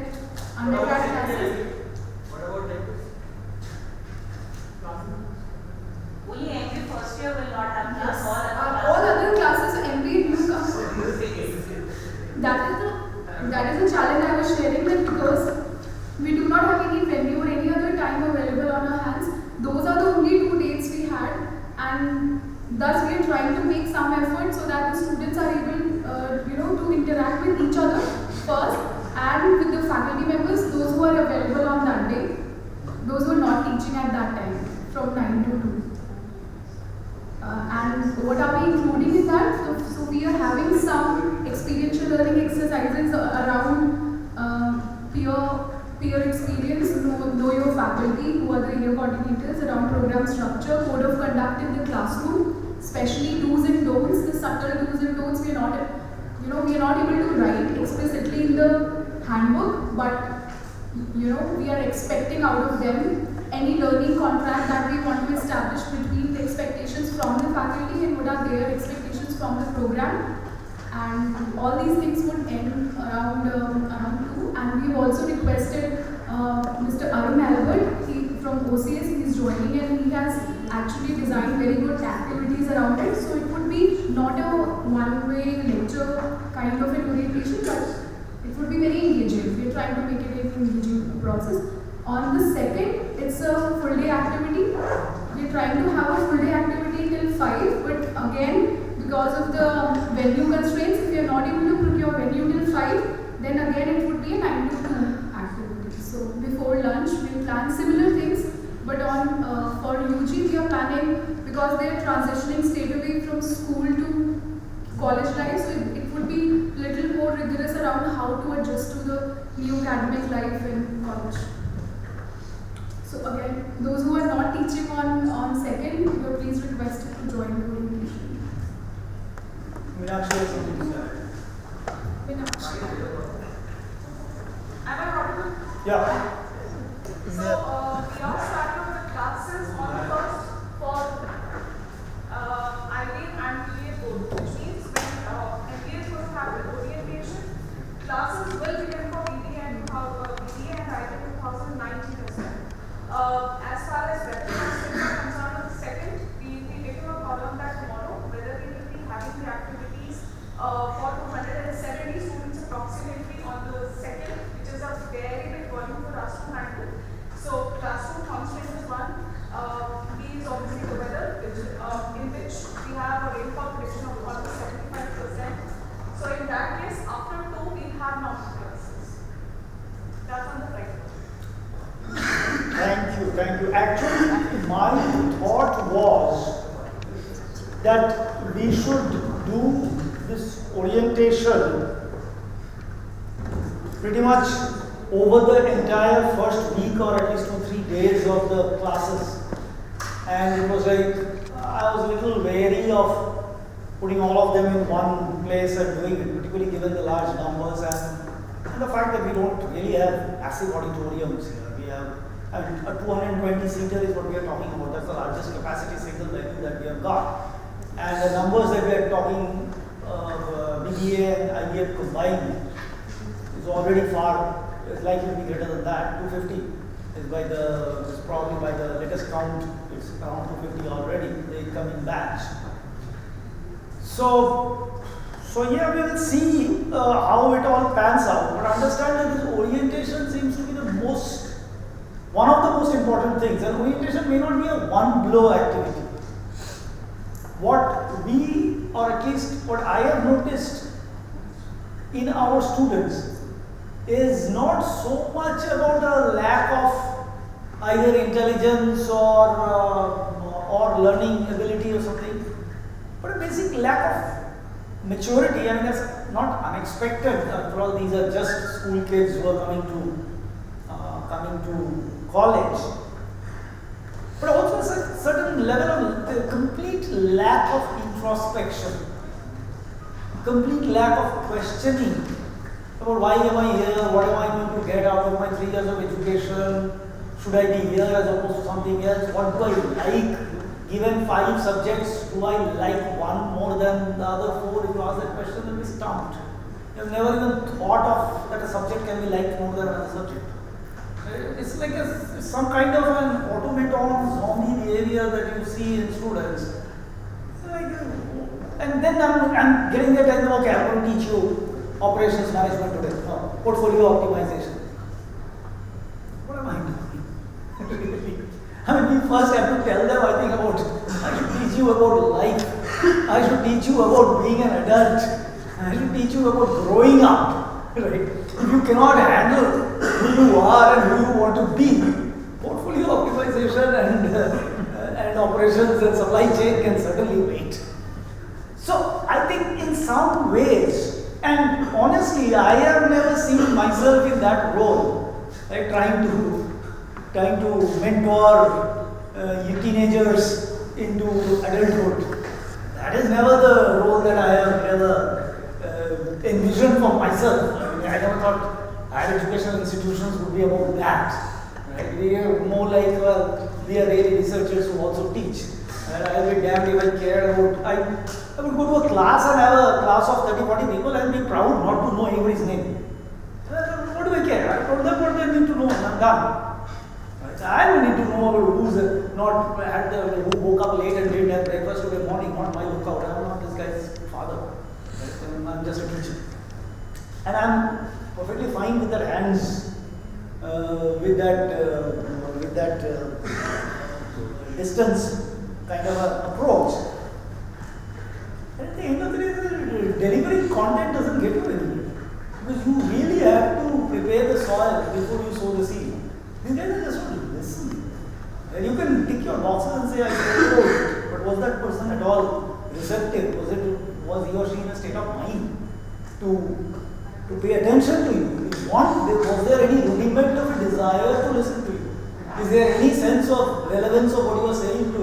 Speaker 4: undergrad classes.
Speaker 8: What about that? Only MBA first year will not have class.
Speaker 4: All other classes, MBA do come. That is a challenge I was sharing, that because we do not have any venue or any other time available on our hands. Those are the only 2 dates we had, and thus we are trying to make some effort so that the students are able, to interact with each other first, and with the faculty members, those who are available on that day, those who are not teaching at that time, from 9 to 2. And what are we including in that? So we are having some experiential learning exercises around peer experience, know your faculty, who are the area coordinators, around program structure, code of conduct in the classroom, especially do's and don'ts, the subtle do's and don'ts we are not able to write explicitly in the handbook, but we are expecting out of them any learning contract that we want to establish between the expectations from the faculty and what are their expectations from the program. And all these things would end around 2. And we've also requested Mr. Arun Albert from OCS. He is joining, and he has actually designed very good activities around it. So it would be not a one-way lecture kind of an orientation, but it would be very engaging. We're trying to make it an engaging process. On the second, it's a full day activity. We're trying to have a full day activity till 5, but again, because of the venue constraints, if we are not able to procure venue till 5, then again it would be a 9 to 2 activity. So before lunch, we plan similar things, but for UG we are planning, because they are transitioning straight away from school to college life, so it would be little more rigorous around how to adjust to the new academic life in college. So again, those who are not teaching on second, you are please requested to join the orientation.
Speaker 1: Meenakshi has something to say.
Speaker 4: Meenakshi.
Speaker 9: Am I audible?
Speaker 1: Yeah.
Speaker 9: So, we are starting with classes on the first for IB and BA both, which means when MBA is going to have the orientation, classes will begin for BBA and IB 2019 as well. As far as representation is concerned, on the second, we will be making a column that tomorrow, whether we will be having the activities for 270 students approximately on the second, which is a very big volume for us to handle. So classroom constraint is one. B is obviously the weather, in which we have a rainfall prediction of almost 75%. So in that case, after 2, we have normal classes. That's on the right.
Speaker 1: Thank you. Actually, my thought was that we should do this orientation pretty much over the entire first week, or at least 2-3 days of the classes. And it was like, I was a little wary of putting all of them in one place and doing it, particularly given the large numbers and the fact that we don't really have massive auditoriums here. We have a 220 seater is what we are talking about. That's the largest capacity single venue that we have got. And the numbers that we are talking BBA and IBF combined is already is likely to be greater than that. 250 is probably by the latest count, it's around 250 already, the incoming batch. So yeah, we will see how it all pans out. But understand that this orientation orientation seems to be one of the most important things, and orientation may not be a one blow activity. What we, or at least what I have noticed in our students, is not so much about a lack of either intelligence or learning ability or something, but a basic lack of maturity. I mean, that's not unexpected. After all, these are just school kids who are coming to college. But also a certain level of complete lack of introspection, complete lack of questioning about why am I here, what am I going to get out of my 3 years of education, should I be here as opposed to something else, what do I like, given 5 subjects, do I like one more than the other 4? If you ask that question, you'll be stumped. You've never even thought of that a subject can be liked more than another subject. It's like some kind of an automaton zombie behavior that you see in students. And then I'm getting there telling them, okay, I'm going to teach you operations management today, portfolio optimization. What am I doing? I mean, we first have to tell them, I think, I should teach you about life. I should teach you about being an adult. I should teach you about growing up. Right? If you cannot handle who you are and who you want to be, portfolio optimization and operations and supply chain can certainly wait. So I think in some ways, and honestly, I have never seen myself in that role, like trying to mentor teenagers into adulthood. That is never the role that I have ever envisioned for myself. I mean, I never thought higher educational institutions would be about that. Right? We are more like, we are really researchers who also teach. And I will be damned if I care about, I would go to a class and have a class of 30-40 people and be proud not to know anybody's name. What do I care? I told them what they need to know and I'm done. Right? I don't need to know about who woke up late and didn't have breakfast today morning, not my lookout. I'm not this guy's father. Right? I'm just a teacher. And I'm perfectly fine with their hands, with that distance kind of an approach. And at the end of the day, delivering content doesn't get you anywhere. Because you really have to prepare the soil before you sow the seed. These guys are just want to listen. And you can tick your boxes and say, I said, but was that person at all receptive? Was he or she in a state of mind to pay attention to you? Was there any rudiment of a desire to listen to you? Is there any sense of relevance of what you are saying to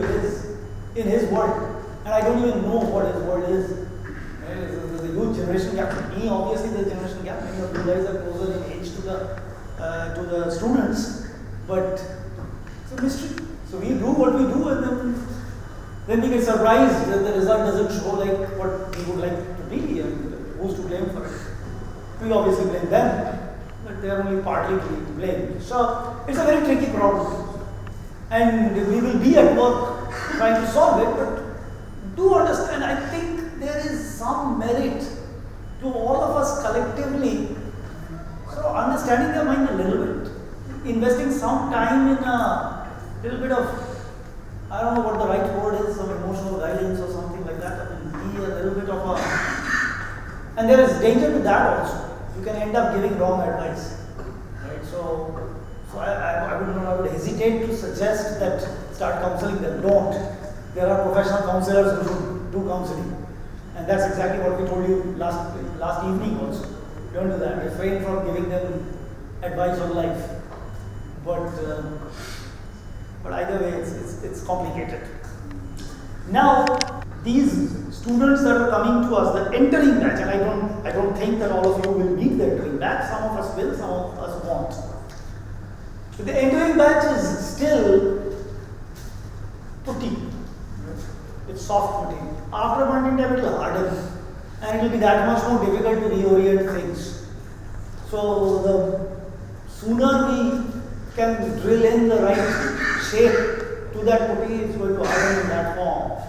Speaker 1: in his world? And I don't even know what his world is. There's a huge generation gap. For me, obviously, there's a generation gap. Many of you guys are closer in age to the students, but it's a mystery. So we do what we do, and then we get surprised that the result doesn't show like what we would like to be, and who's to blame for it? We obviously blame them, but they are only partly to be blamed. So it's a very tricky problem, and we will be at work trying to solve it. But do understand, I think there is some merit to all of us collectively sort of understanding their mind a little bit, investing some time in a little bit of, I don't know what the right word is, some emotional guidance or something like that. I mean, be a little bit of and there is danger to that also. You can end up giving wrong advice, right? So I would hesitate to suggest that start counseling them. Don't. There are professional counselors who should do counseling, and that's exactly what we told you last evening also. Don't do that. Refrain from giving them advice on life. But either way, it's complicated. Now, these students that are coming to us, the entering batch, and I don't think that all of you will meet the entering batch. Some of us will, some of us won't. But the entering batch is still putty. It's soft putty. After a point in time, it will harden, and it will be that much more difficult to reorient things. So the sooner we can drill in the right shape to that putty, it's going to harden in that form.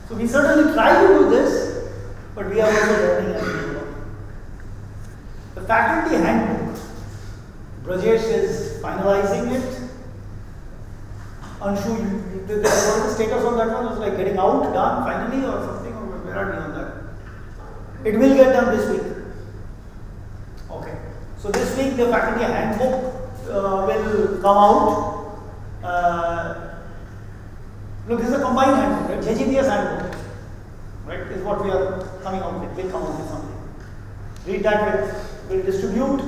Speaker 1: So we certainly try to do this, but we are also learning as we go. The faculty handbook Brajesh is finalizing it. Anshu, what is the status on that one? Is like getting out, done finally, or something? Or where are we on that? It will get done this week. Okay. So this week the faculty handbook will come out. Look, this is a combined handbook, right? JGBS handbook, right? Is what we are coming out with. We'll come out with something. Read that. We'll distribute.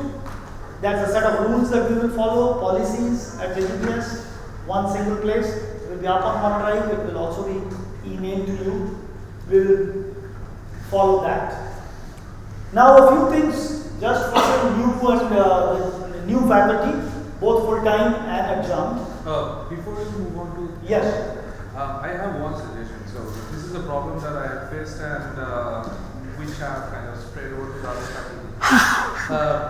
Speaker 1: That's a set of rules that we will follow. Policies at JGBS. One single place. It will be up on OneDrive. It will also be emailed to you. We'll follow that. Now a few things just for the new and new faculty, both full-time and adjunct.
Speaker 5: Before we move on to
Speaker 1: Yes.
Speaker 5: I have one suggestion. So this is a problem that I have faced and which have kind of spread over to the other faculty.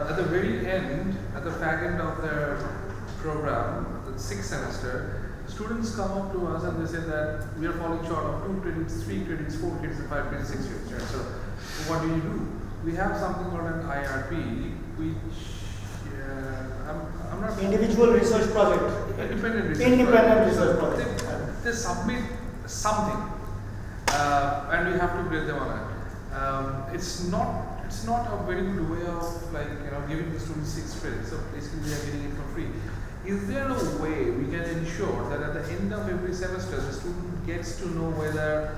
Speaker 5: At the very end, at the back end of their program, the 6th semester, students come up to us and they say that we are falling short of 2 credits, 3 credits, 4 credits, 5 credits, 6 credits. Right? So what do you do? We have something called an IRP, which I'm not
Speaker 1: Individual research project.
Speaker 5: Independent research project. They submit something, and we have to grade them on it. It's not a very good way of giving the students 6 credits. So basically, they are getting it for free. Is there a way we can ensure that at the end of every semester, the student gets to know whether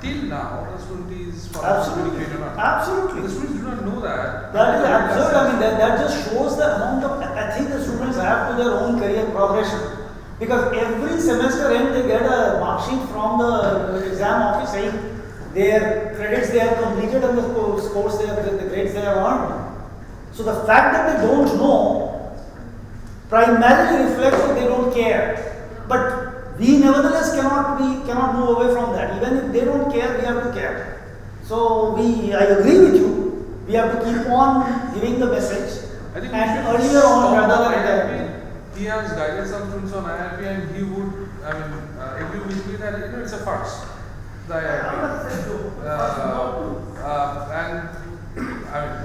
Speaker 5: till now the student is
Speaker 1: Absolutely.
Speaker 5: grade or not?
Speaker 1: Absolutely.
Speaker 5: The students do not know that.
Speaker 1: That is absurd. I mean, that just shows the amount of ethic the students have to their own career progression. Because every semester end, they get a mark sheet from the exam office saying their credits they have completed and the scores the grades they have earned. So the fact that they don't know primarily reflects that they don't care. But we nevertheless cannot move away from that. Even if they don't care, we have to care. So I agree with you. We have to keep on giving the message.
Speaker 5: I think
Speaker 1: and earlier on, rather than
Speaker 5: he has guided some students on IRP and he would, agree with me that it's a farce. The IRP.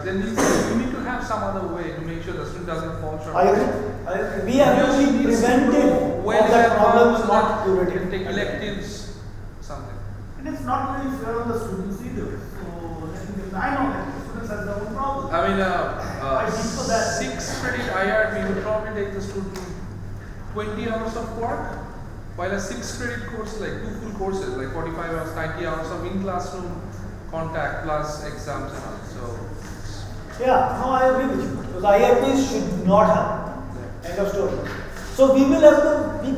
Speaker 5: Then you need to have some other way to make sure the student doesn't fall short.
Speaker 1: I agree. We have to be preventive of that problem, not curative.
Speaker 5: Take electives, something.
Speaker 1: And it's not really fair on the students either. So I know that the students have their own problem. I think for that
Speaker 5: 6 credit IRP would probably take the student 20 hours of work, while a 6 credit course, like 2 full courses, like 45 hours, 90 hours of in-classroom contact plus exams and all. So
Speaker 1: yeah, no, I agree with you. Because IRPs should not happen. End of story. So we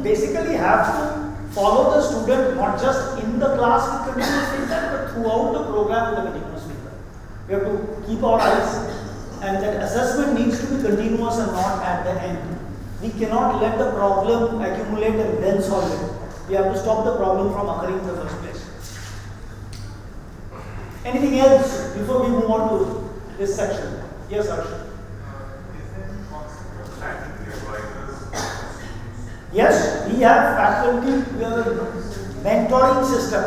Speaker 1: basically have to follow the student not just in the class with continuous feedback, but throughout the program with the continuous feedback. We have to keep our eyes, and that assessment needs to be continuous and not at the end. We cannot let the problem accumulate and then solve it. We have to stop the problem from occurring in the first place. Anything else before we move on to this section? Yes, Arsh. Yes, we have faculty mentoring system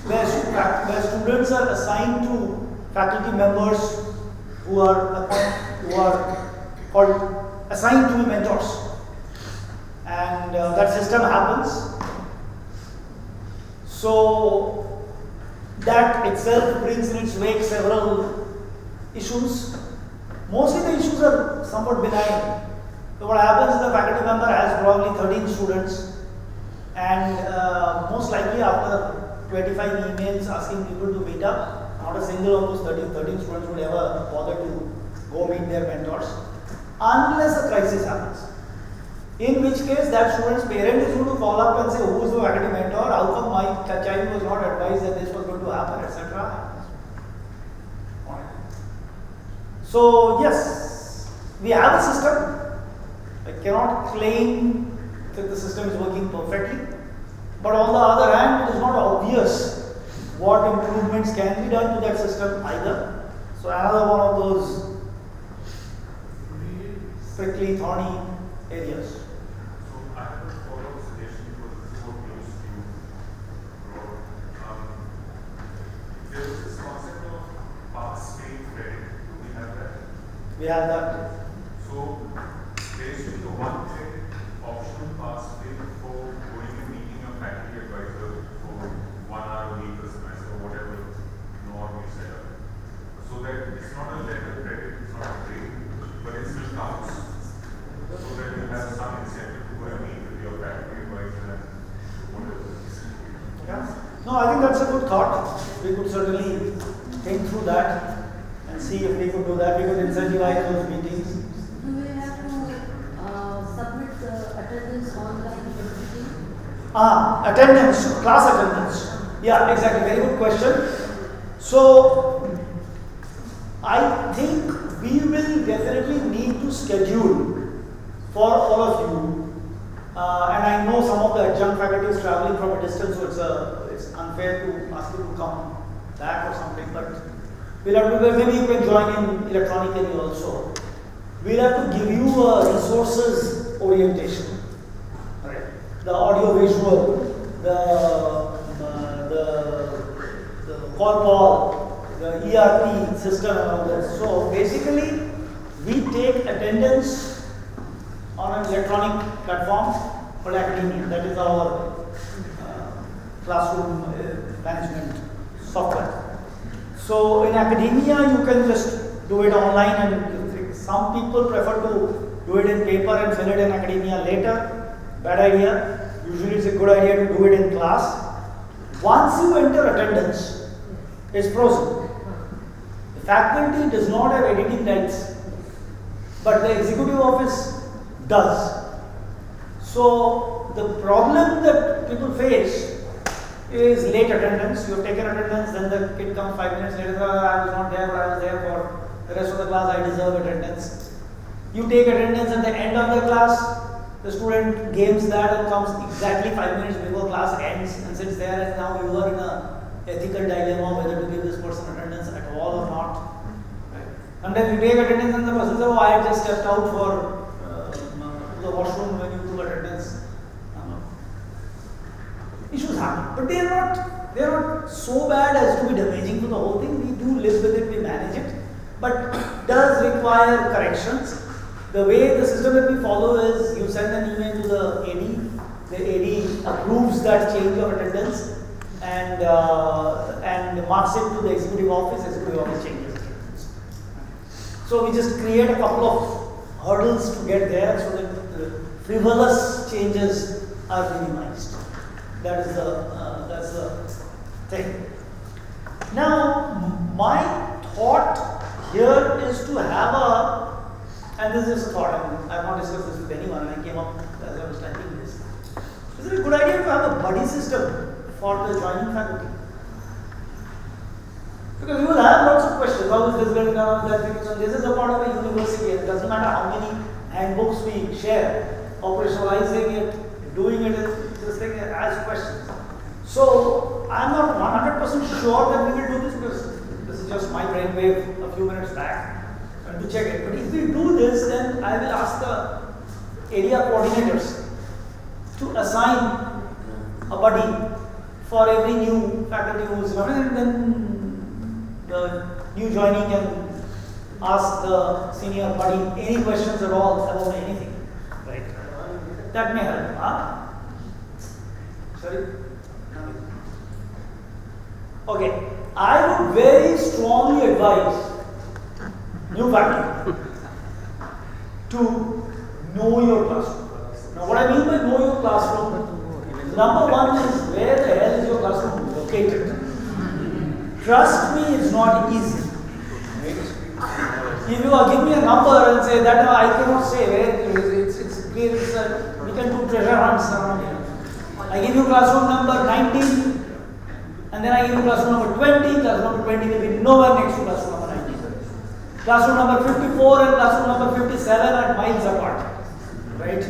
Speaker 1: where students are assigned to faculty members who are called assigned to be mentors, and that system happens. So that itself brings in its wake several issues. Mostly the issues are somewhat benign. So what happens is the faculty member has probably 13 students, and most likely after 25 emails asking people to meet up, not a single of those 13 students would ever bother to go meet their mentors unless a crisis happens. In which case that student's parent is going to call up and say, who is the faculty mentor, how come my child was not advised that this was going to happen, etc. So yes, we have a system. I cannot claim that the system is working perfectly, but on the other hand, it is not obvious what improvements can be done to that system either. So another one of those prickly, thorny areas.
Speaker 10: So I have a follow-up suggestion because this is what close to you. There is this concept of pass fail credit. Do we have that?
Speaker 1: We have that.
Speaker 10: So
Speaker 1: that's a good thought. We could certainly think through that and see if we could do that. We could incentivize those meetings.
Speaker 6: Do we have to submit attendance online everything?
Speaker 1: Attendance, class attendance. Yeah, exactly. Very good question. So, I think we will definitely need to schedule for all of you. And I know some of the adjunct faculty is traveling from a distance, so it's unfair to ask you to come back or something. But we'll have to, maybe you can join in electronically also. We'll have to give you a resources orientation, right? The audio visual, the call, the ERP system and all that. So basically, we take attendance on an electronic platform called Academia. That is our classroom management software. So in Academia, you can just do it online, and some people prefer to do it in paper and fill it in Academia later. Bad idea. Usually it's a good idea to do it in class. Once you enter attendance, it's frozen. The faculty does not have editing rights, but the executive office does. So the problem that people face is late attendance. You have taken attendance, then the kid comes 5 minutes later, I was not there, but I was there for the rest of the class, I deserve attendance. You take attendance at the end of the class, the student games that and comes exactly 5 minutes before class ends and sits there, and now you are in a ethical dilemma whether to give this person attendance at all or not. Right? Sometimes you take attendance and the person says, oh, I had just stepped out for the washroom when you took attendance. Issues happen, but they are not so bad as to be damaging to the whole thing. We do live with it, we manage it, but it does require corrections. The way the system that we follow is you send an email to the AD approves that change of attendance and marks it to the executive office changes attendance. So we just create a couple of hurdles to get there so that the frivolous changes are minimized. That's the thing. Now, my thought here is to have and this is a thought, I have not discussed this with anyone, and I came up as I was typing this. Is it a good idea to have a buddy system for the joining faculty? Because you will have lots of questions. How is this getting done? This is a part of a university, and it doesn't matter how many handbooks we share, operationalizing it, doing it, this thing as questions. So, I am not 100% sure that we will do this because this is just my brainwave a few minutes back. To check it. But if we do this, then I will ask the area coordinators to assign a buddy for every new faculty who is coming, and then the new joining can ask the senior buddy any questions at all about anything. Right? That may help. Huh? Sorry? Okay. I would very strongly advise new faculty to know your classroom. Now, what I mean by know your classroom, number one is where the hell is your classroom located? Trust me, it's not easy. If you give me a number and say that I cannot say where it is, it's clear, we can do treasure hunts around here. I give you classroom number 19, and then I give you classroom number 20, classroom number 20 will be nowhere next to classroom number 19. Classroom number 54 and classroom number 57 are miles apart, right?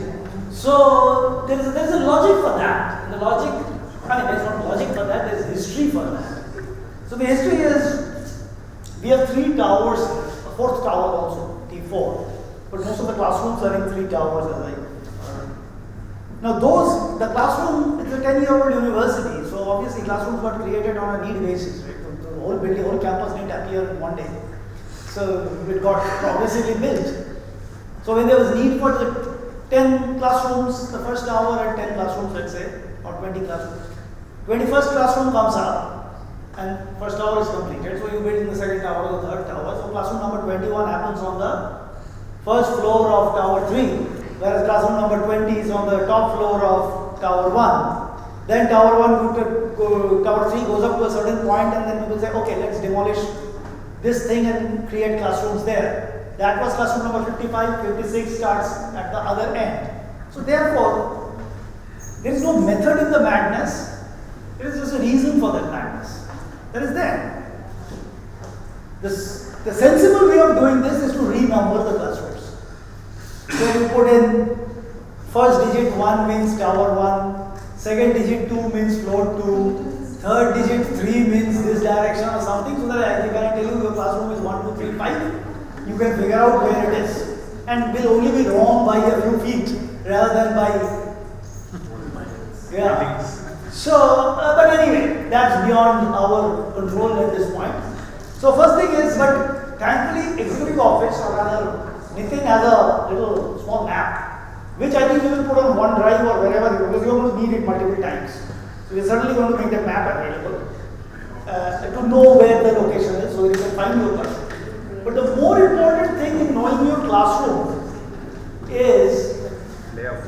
Speaker 1: So there is a logic for that. The logic, there's not logic for that, there's history for that. So the history is, we have 3 towers, a 4th tower also, T4, but most of the classrooms are in 3 towers as I Now the classroom, it's a 10-year-old university, so obviously classrooms got created on a need basis, right? The whole building, whole campus didn't appear in one day. So it got progressively built. So when there was need for the 10 classrooms, the first tower had 10 classrooms, let's say, or 20 classrooms. 21st classroom comes up, and first tower is completed. So you build in the second tower or the third tower. So classroom number 21 happens on the first floor of tower 3, whereas classroom number 20 is on the top floor of tower 1. Then tower 1 tower 3 goes up to a certain point, and then people say, okay, let's demolish this thing and create classrooms there. That was classroom number 55, 56 starts at the other end. So therefore, there is no method in the madness. There is just a reason for that madness. That is there. The sensible way of doing this is to renumber the classrooms. So you put in first digit 1 means tower 1, second digit 2 means floor 2, third digit 3 means this direction or something, so that when I tell you your classroom is 1, 2, 3, 5, you can figure out where it is. And will only be wrong by a few feet rather than by. Yeah. So, but anyway, that's beyond our control at this point. So, first thing is, but thankfully, executive office, or rather, Nitin has a little small map, which I think we will put on OneDrive or wherever, because you're going to need it multiple times. So, we're certainly going to make that map available to know where the location is, so you can find your classroom. But the more important thing in knowing your classroom is
Speaker 2: Layout.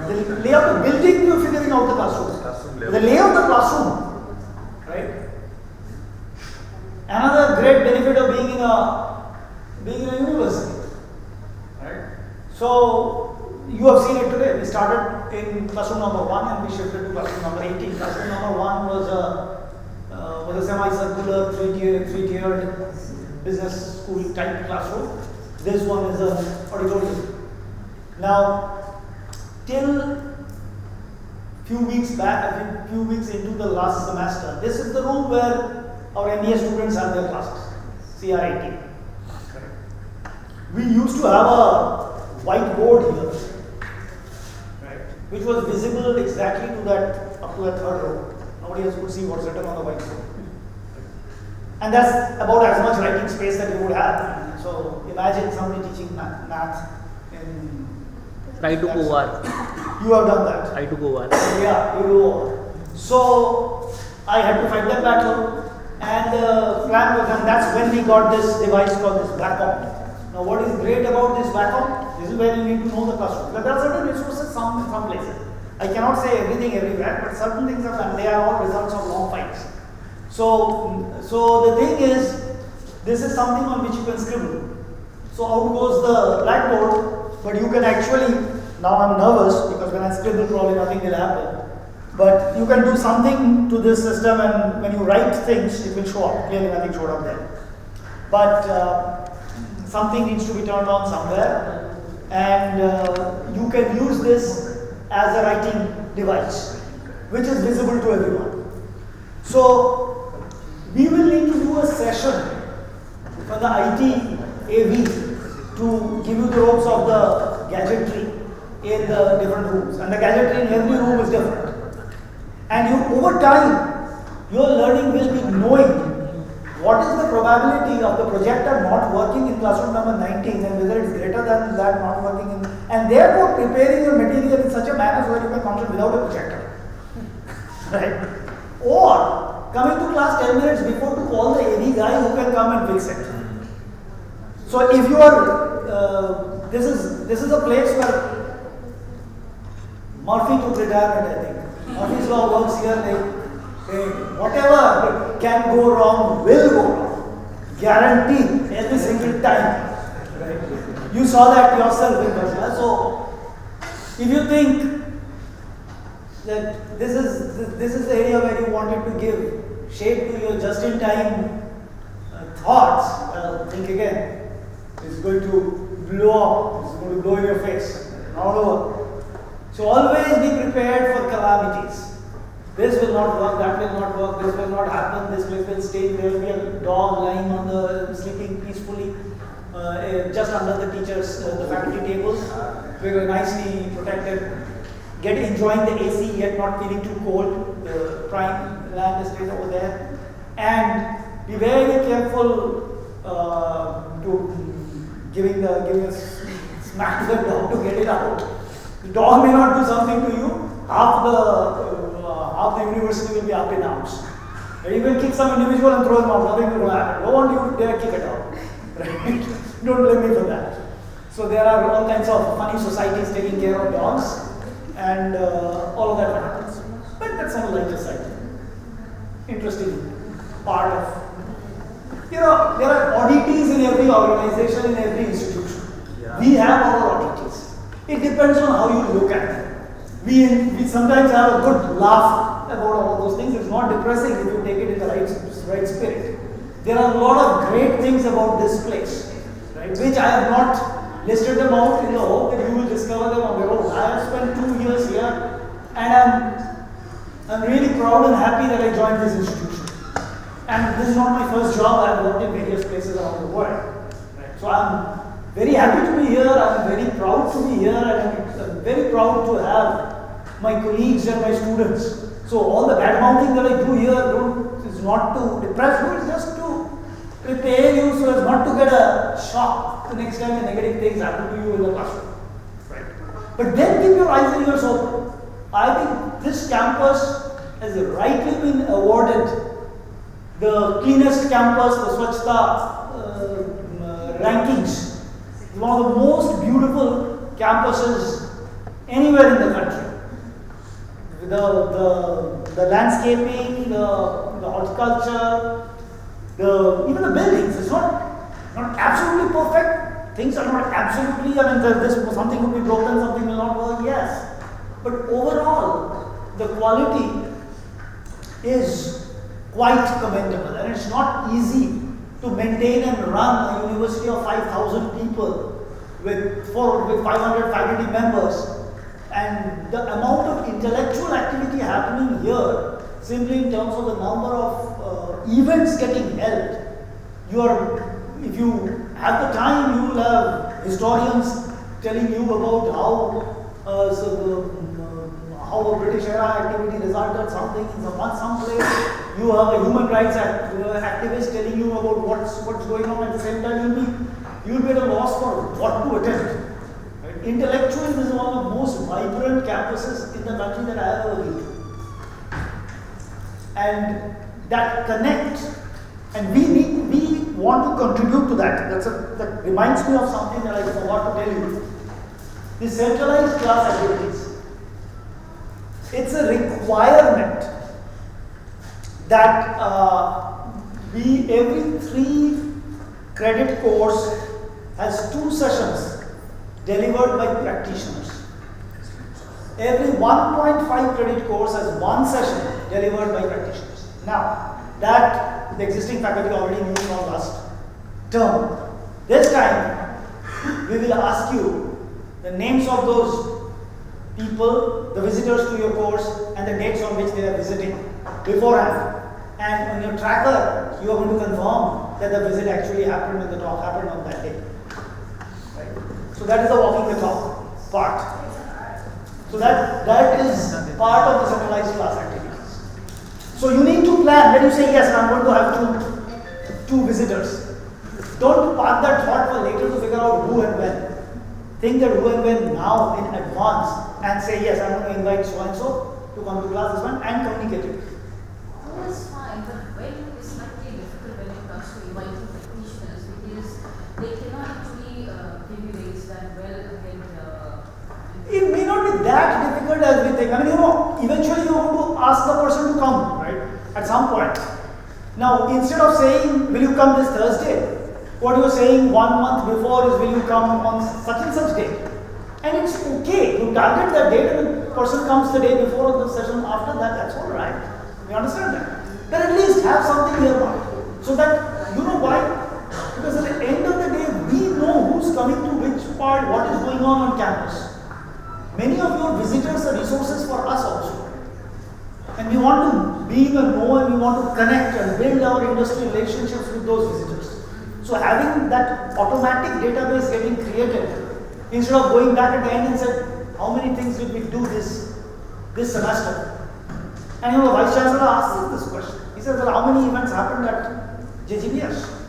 Speaker 1: the layout of building, you're figuring out the classroom. The layout of the classroom, right? Another great benefit of being in a university, right? So you have seen it today. We started in classroom number 1 and we shifted to classroom number 18. Classroom number 1 was a semi-circular, three-tiered business school type classroom. This one is an auditorium. Now, till few weeks back, a few weeks into the last semester, this is the room where our MBA students have their classes, CR18. We used to have a whiteboard here, right, which was visible exactly to that, up to that third row. Nobody else could see what's written on the whiteboard. And that's about as much writing space that you would have. So imagine somebody teaching math in.
Speaker 3: Try to go on.
Speaker 1: You have done that.
Speaker 3: Try to go on.
Speaker 1: Yeah, you do. So I had to fight that battle, and plan was, and that's when we got this device called this Blackout. Now, what is great about this Blackout? This is where you need to know the classroom. But there are certain resources some places. I cannot say everything everywhere, but certain things are done. They are all results of long fights. So the thing is, this is something on which you can scribble. So out goes the blackboard, but you can actually, now I'm nervous because when I scribble probably nothing will happen. But you can do something to this system, and when you write things, it will show up. Clearly nothing showed up there. But something needs to be turned on somewhere, and you can use this as a writing device, which is visible to everyone. So we will need to do a session for the IT AV to give you the ropes of the gadgetry in the different rooms. And the gadgetry in every room is different. And over time, your learning will be knowing what is the probability of the projector not working in classroom number 19 and whether it's greater than that not working in, and therefore preparing your material in such a manner so that you can function without a projector. Right? Or coming to class 10 minutes before to call the AV guy who can come and fix it. So if you are, this is a place where Murphy took retirement, I think. Murphy's law works here. Whatever can go wrong will go wrong. Guaranteed every single time. Right? You saw that yourself in Russia. So if you think that this is the area where you wanted to give shape to your just-in-time thoughts, well, think again. It's going to blow up. It's going to blow in your face. All over. So always be prepared for calamities. This will not work, that will not work, this will not happen, this place will stay, there will be a dog lying on the, sleeping peacefully just under the teachers, the faculty tables. We were nicely protected, enjoying the AC yet not feeling too cold, the prime land estate over there. And be very careful to giving a smack to the dog to get it out. The dog may not do something to you, half the university will be up in arms. You will kick some individual and throw him out, nothing will happen. No one you dare kick it out. Right? Don't blame me for that. So there are all kinds of funny societies taking care of dogs, and all of that happens. But that's on the lighter side. interesting part of. There are oddities in every organization, in every institution.
Speaker 2: Yeah.
Speaker 1: We have our oddities. It depends on how you look at them. We sometimes have a good laugh about all of those things. It's not depressing if you take it in the right spirit. There are a lot of great things about this place, right? Which I have not listed them out in the hope that you will discover them on your own. I have spent 2 years here, and I'm really proud and happy that I joined this institution. And this is not my first job. I have worked in various places around the world. Right? So I'm very happy to be here. I'm very proud to be here, and I'm very proud to have my colleagues and my students. So all the bad mouthing that I do here is not to depress you, it's just to prepare you so as not to get a shock the next time the negative things happen to you in the classroom. Right? But then keep your eyes and ears open. I think this campus has rightly been awarded the cleanest campus, the Swachhta rankings. It's one of the most beautiful campuses anywhere in the country. The landscaping, the horticulture, even the buildings. It's not absolutely perfect. Things are not absolutely. I mean, this something will be broken, something will not work. Yes, but overall, the quality is quite commendable, and it's not easy to maintain and run a university of 5,000 people with 500 faculty members. And the amount of intellectual activity happening here, simply in terms of the number of events getting held, if you have the time, you will have historians telling you about how a British era activity resulted something in some place. You have a human rights activist telling you about what's going on. At the same time, you'll be at a loss for what to attend. Intellectually, this is one of the most vibrant campuses in the country that I have ever been to. And that connects, and we want to contribute to that. That reminds me of something that I forgot to tell you. The centralized class activities. It's a requirement that every 3 credit course has 2 sessions delivered by practitioners. Every 1.5 credit course has 1 session delivered by practitioners. Now, that the existing faculty already knew from last term. This time, we will ask you the names of those people, the visitors to your course, and the dates on which they are visiting beforehand. And on your tracker, you are going to confirm that the visit actually happened and the talk happened on that day. Right? So that is the walking the talk part. So that is part of the centralized class activities. So you need to plan. When you say, yes, I'm going to have two visitors, don't park that thought for later to figure out who and when. Think that who and when now in advance and say, yes, I'm going to invite so and so to come to class this one and communicate it.
Speaker 6: Who is fine, but when is slightly difficult when it comes to inviting practitioners because they cannot actually give you rates that well ahead.
Speaker 1: It may not be that difficult as we think. I mean, eventually you want to ask the person to come, right? At some point. Now, instead of saying, will you come this Thursday? What you're saying 1 month before is, will you come on such and such day? And it's okay. You target that date and the person comes the day before or the session after that, that's all right. You understand that? Then at least have something earmarked. So that, you know why? Because at the end of the day, we know who's coming to which part, what is going on campus. Many of your visitors are resources for us also. And we want to be in the know and we want to connect and build our industry relationships with those visitors. So having that automatic database getting created, instead of going back at the end and said, how many things did we do this semester? And the Vice Chancellor asked us this question. He said, well, how many events happened at JGBS?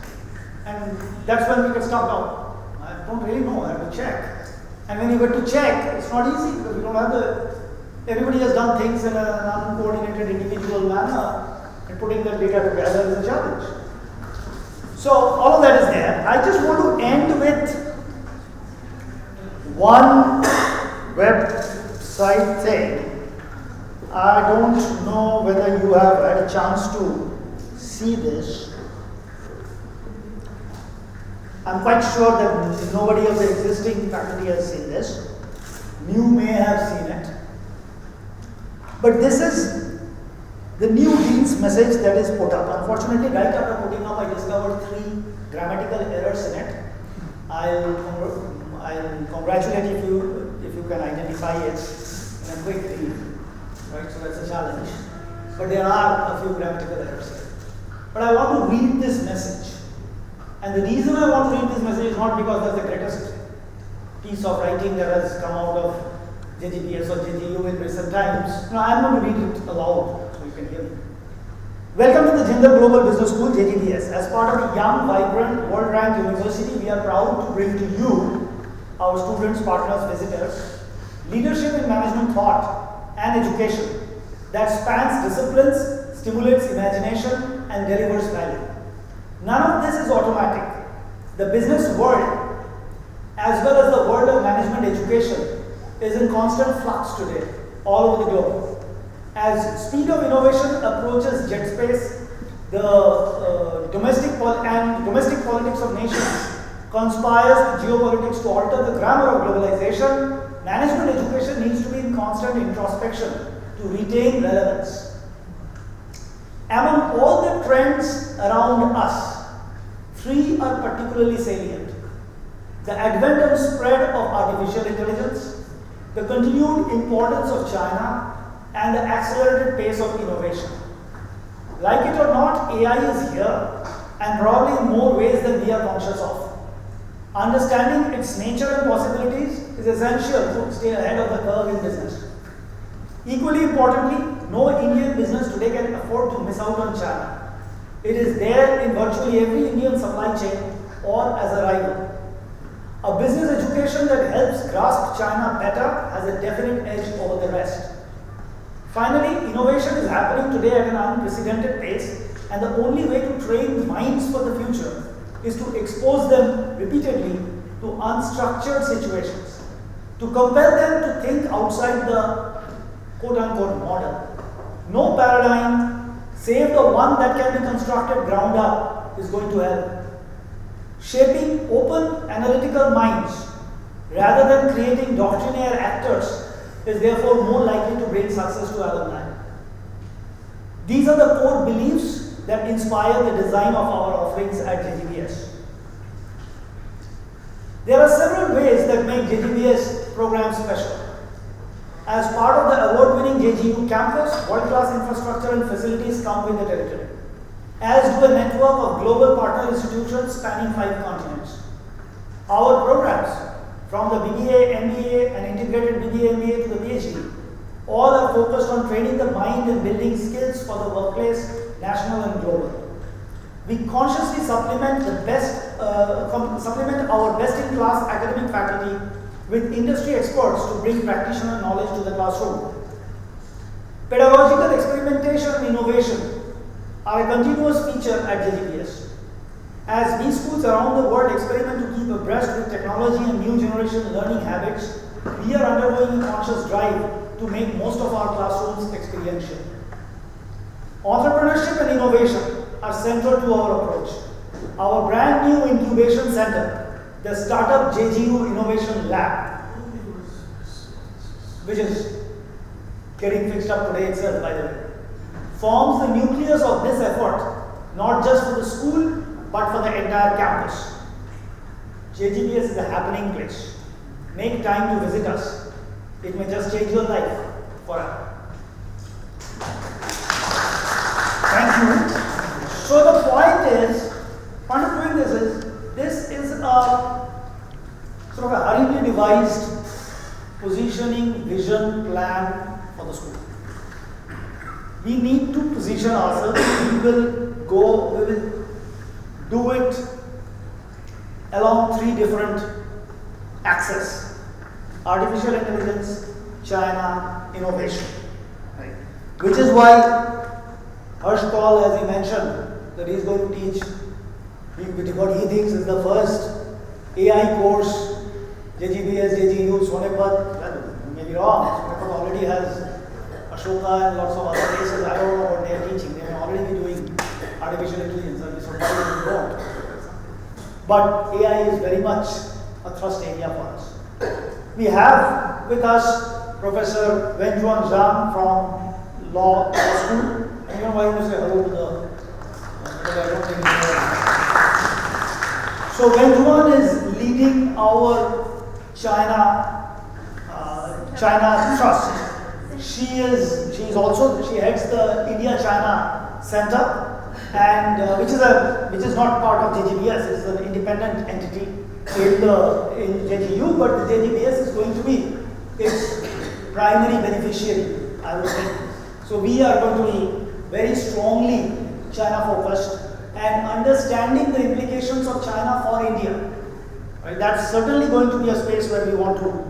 Speaker 1: And that's when we get stopped out. I don't really know, I have to check. And when you get to check, it's not easy because we don't have everybody has done things in an uncoordinated individual manner, and putting that data together is a challenge. So all of that is there. I just want to end with one website thing I don't know whether you have had a chance to see this. I'm quite sure that nobody of the existing faculty has seen this. You may have seen it. But this is the new dean's message that is put up. Unfortunately, right after putting up, I discovered 3 grammatical errors in it. I'll congratulate if you can identify it in a quick read. Right, so that's a challenge. But there are a few grammatical errors here. But I want to read this message. And the reason I want to read this message is not because that's the greatest piece of writing that has come out of JGBS or JGU in recent times. No, I'm going to read it aloud so you can hear me. Welcome to the Jindal Global Business School, JGBS. As part of a young, vibrant, world-ranked university, we are proud to bring to you, our students, partners, visitors, leadership in management thought and education that spans disciplines, stimulates imagination, and delivers value. None of this is automatic. The business world, as well as the world of management education, is in constant flux today, all over the globe. As speed of innovation approaches jet space, the domestic politics of nations conspires with geopolitics to alter the grammar of globalization. Management education needs to be in constant introspection to retain relevance. Among all the trends around us, 3 are particularly salient. The advent and spread of artificial intelligence, the continued importance of China, and the accelerated pace of innovation. Like it or not, AI is here, and probably in more ways than we are conscious of. Understanding its nature and possibilities is essential to stay ahead of the curve in business. Equally importantly, no Indian business today can afford to miss out on China. It is there in virtually every Indian supply chain or as a rival. A business education that helps grasp China better has a definite edge over the rest. Finally, innovation is happening today at an unprecedented pace, and the only way to train minds for the future is to expose them repeatedly to unstructured situations, to compel them to think outside the quote-unquote model. No paradigm, save the one that can be constructed ground up, is going to help. Shaping open analytical minds rather than creating doctrinaire actors is therefore more likely to bring success to alumni. These are the core beliefs that inspire the design of our offerings at JGBS. There are several ways that make JGBS programs special. As part of the award-winning JGU campus, world-class infrastructure and facilities come with the territory, as do a network of global partner institutions spanning 5 continents. Our programs, from the BBA, MBA, and integrated BBA, MBA to the PhD, all are focused on training the mind and building skills for the workplace, national and global. We consciously supplement our best-in-class academic faculty with industry experts to bring practitioner knowledge to the classroom. Pedagogical experimentation and innovation are a continuous feature at JGBS. As B schools around the world experiment to keep abreast with technology and new generation learning habits, we are undergoing a conscious drive to make most of our classrooms experiential. Entrepreneurship and innovation are central to our approach. Our brand new incubation center, the Startup JGU Innovation Lab, which is getting fixed up today itself, by the way, forms the nucleus of this effort, not just for the school, but for the entire campus. JGBS is a happening place. Make time to visit us. It may just change your life forever. Thank you. So the point of doing this is a sort of a hurriedly devised positioning, vision, plan for the school. We need to position ourselves. We will do it along 3 different axes: artificial intelligence, China, innovation. Right? Which is why Harsh Kaul, as he mentioned, that he is going to teach what he thinks is the first AI course, JGBS, JGU, Sonepat. Well, you may be wrong. Sonepat already has a Ashoka and lots of other places, I don't know what they are teaching. They may already be doing artificial intelligence, and so why would we don't? But AI is very much a thrust area for us. We have with us Professor Wenjuan Zhang from Law School. I don't know why you say hello to the, because I don't think you know. So Wenjuan is leading our China Trust. She heads the India-China Center, and which is not part of JGBS. It's an independent entity in JGU, but the JGBS is going to be its primary beneficiary, I would think. So we are going to be very strongly China-focused and understanding the implications of China for India. Right? That's certainly going to be a space where we want to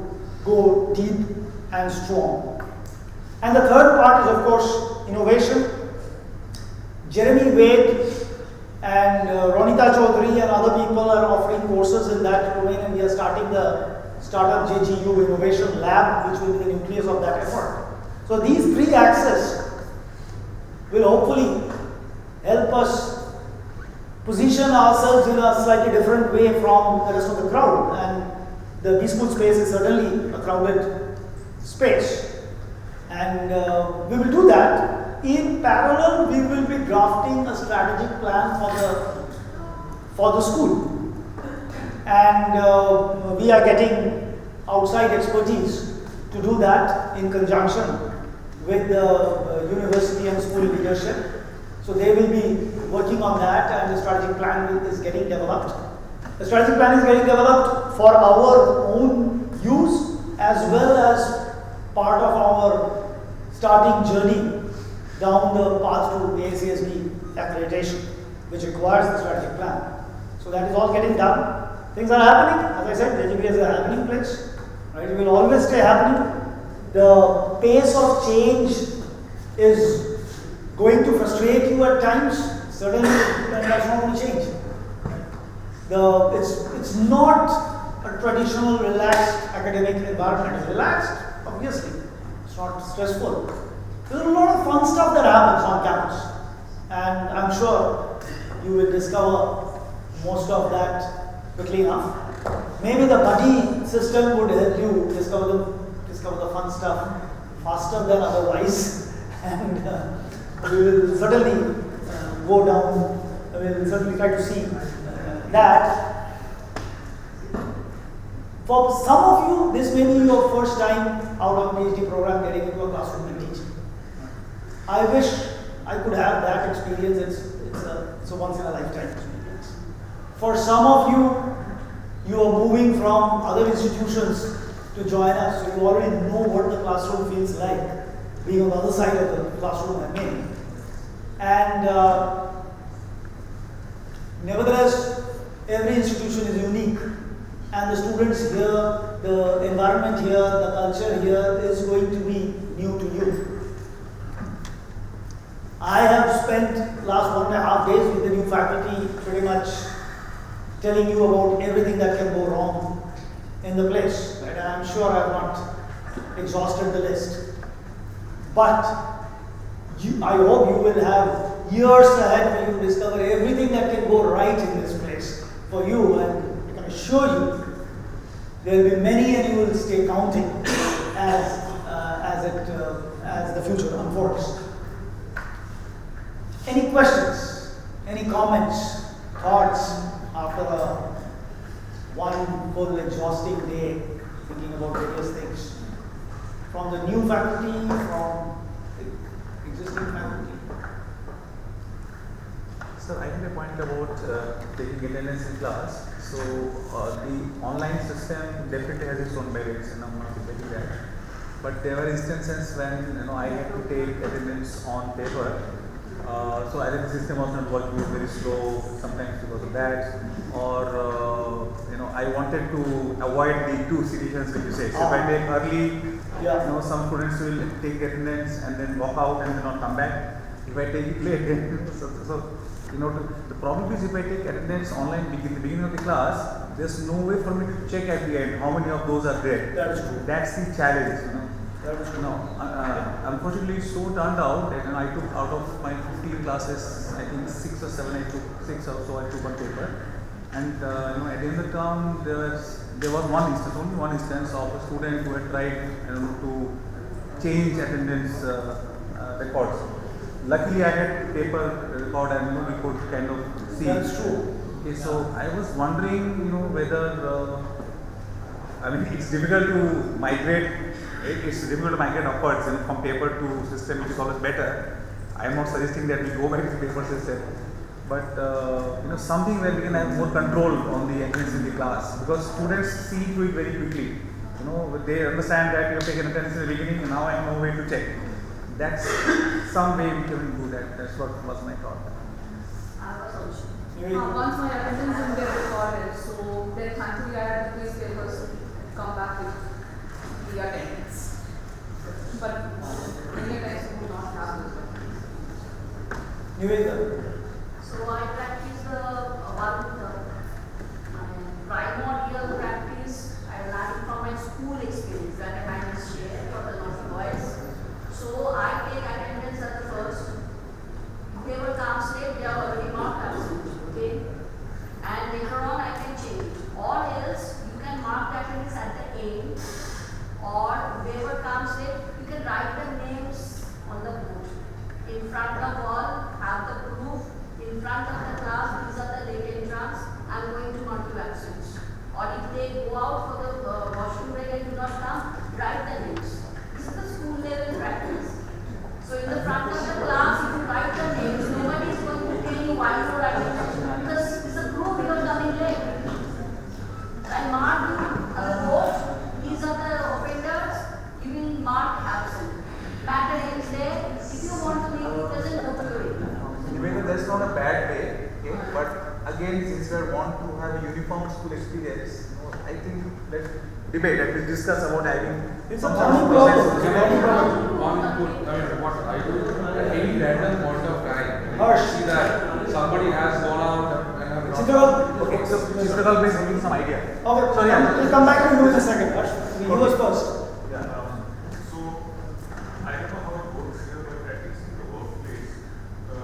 Speaker 1: go deep and strong. And the third part is, of course, innovation. Jeremy Wade and Ronita Chaudhary and other people are offering courses in that domain, and we are starting the Startup JGU Innovation Lab, which will be the nucleus of that effort. So these three axes will hopefully help us position ourselves in a slightly different way from the rest of the crowd, and the B-School space is certainly a crowded space. And we will do that. In parallel, we will be drafting a strategic plan for the school. And we are getting outside expertise to do that in conjunction with the university and school leadership. So they will be working on that, and the strategic plan is getting developed. The strategic plan is getting developed for our own use as well as part of our starting journey down the path to ACSB accreditation, which requires the strategic plan. So that is all getting done. Things are happening. As I said, JGBS is a happening place. Right? It will always stay happening. The pace of change is going to frustrate you at times. Certainly, that's not going to change. It's not a traditional relaxed academic environment. It's relaxed, obviously. It's not stressful. There's a lot of fun stuff that happens on campus, and I'm sure you will discover most of that quickly enough. Maybe the buddy system would help you discover the fun stuff faster than otherwise, and we will certainly go down. We will certainly try to see that. For some of you, this may be your first time out of PhD program getting into a classroom and teaching. I wish I could have that experience. It's a once in a lifetime experience. For some of you, you are moving from other institutions to join us, so you already know what the classroom feels like, being on the other side of the classroom and me. And nevertheless, every institution is unique, and the students here, the environment here, the culture here is going to be new to you. I have spent last 1.5 days with the new faculty pretty much telling you about everything that can go wrong in the place. Right? And I'm sure I have not exhausted the list. But I hope you will have years ahead where you discover everything that can go right in this place for you, and I can assure you there will be many, and you will stay counting as the future unfolds. Any questions? Any comments? Thoughts after one full exhausting day thinking about various things? From the new faculty, from the existing faculty?
Speaker 2: So I have a point about taking attendance in class. So the online system definitely has its own merits, and I'm not debating that. But there were instances when I had to take attendance on paper. So either the system was not working, very slow, sometimes because of that, or I wanted to avoid the two situations which you say. So if I take early, some students will take attendance and then walk out and then not come back. If I take it late, the problem is if I take attendance online in the beginning of the class, there's no way for me to check at the end how many of those are there.
Speaker 1: That's true.
Speaker 2: That's the challenge. No, unfortunately, so turned out that I took out of my 15 classes, I think 6 or 7 I took, 6 or so I took on paper. And at the end of the term, there was one instance, only one instance of a student who had tried to change attendance records. Luckily, I had paper record and we could kind of see.
Speaker 1: That's true.
Speaker 2: Okay, so I was wondering, whether I mean, it's difficult to migrate. It's difficult to migrate upwards from paper to system, which is always better. I am not suggesting that we go back to the paper system, but something where we can have more control on the attendance in the class, because students see through it very quickly. They understand that you have taken attendance in the beginning, and now I know where to check. That's some way we can do that. That's what was my thought.
Speaker 9: Once my attendance didn't get recorded, so then thankfully I had to these papers come back with the attendance. But many times we do not have this.
Speaker 6: So I practice primordial practice. I learned from my school experience that I might share for the boys. So I take attendance at the first. Whoever comes late, they are already not absent. Okay? And later on I can change. Or else you can mark the attendance at the end. Or whoever comes late, you can write the names on the board. In front of all, have the proof. In front of the class, these are the late entrants. I'm going to mark you absent. Or if they go out for the washroom break and do not come, write the names. This is the school level practice. So in the front of the class, if you write the names, nobody is going to tell you why you are writing them. Because it's a proof you are coming late. And mark you on the board. These are the offenders. You will mark absent. Pattern is there. If you want to make it present, go to your area.
Speaker 2: That's not a bad way, okay? But again, since we want to have a uniform school experience, I think let's debate and discuss about having.
Speaker 1: It's a common problem.
Speaker 5: What I do at any random point of time,
Speaker 1: Harsh.
Speaker 5: see that somebody has gone out and have
Speaker 2: Okay, so Chitragal is giving some idea.
Speaker 1: Okay,
Speaker 2: Sorry,
Speaker 1: we'll come back to you in a second. You was first.
Speaker 10: So, I don't know how it works here, but at least in the workplace, do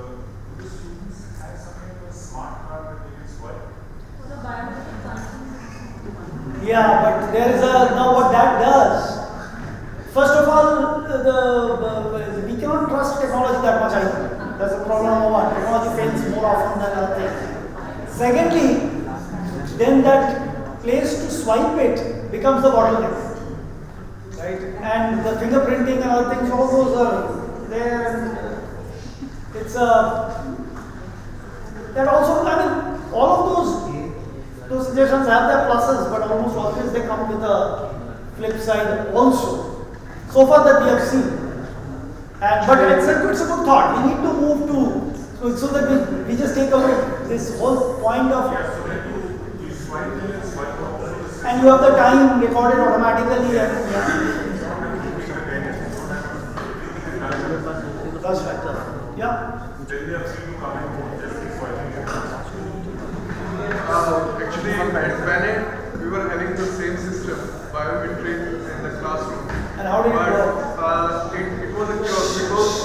Speaker 10: the students have some kind of a smart card that they can swipe?
Speaker 6: The biometric consent.
Speaker 1: Yeah, but there is now what that does. First of all, we cannot trust technology that much. I think that's the problem number one. Technology fails more often than other things. Secondly, then that place to swipe it becomes the bottleneck, right? And the fingerprinting and other things, all those are there. And it's that also. I mean, all of those suggestions have their pluses, but almost always they come with a flip side also. So far that we have seen. But it's a good thought. We need to move to, so that we just take away this whole point of.
Speaker 10: Yeah, so then you swipe in and swipe out.
Speaker 1: And you have the time recorded automatically. And, that's right. Yeah.
Speaker 10: Then you have to come and just keep swiping.
Speaker 11: Actually, at Bennett, we were having the same system, biometric in the classroom.
Speaker 1: And how did it work?
Speaker 11: It was a chaos because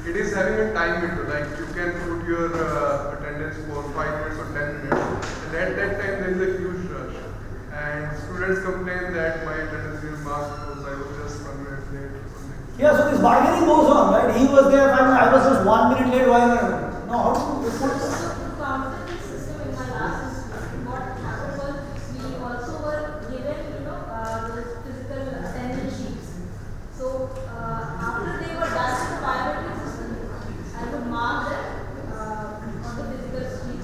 Speaker 11: it is having a time window, like you can put your attendance for 5 minutes or 10 minutes. And at that time, there is a huge rush. And students complain that my attendance is marked because I was just 1 minute late or something.
Speaker 1: Yeah, so this bargaining goes on, right? He was there 5 minutes, I was just 1 minute late. Why? No, how do you report this?
Speaker 6: To counter this system in my last system, what happened was we also were given, the physical attendance sheets. So after they were done with the biometric system, I would mark them on the physical sheet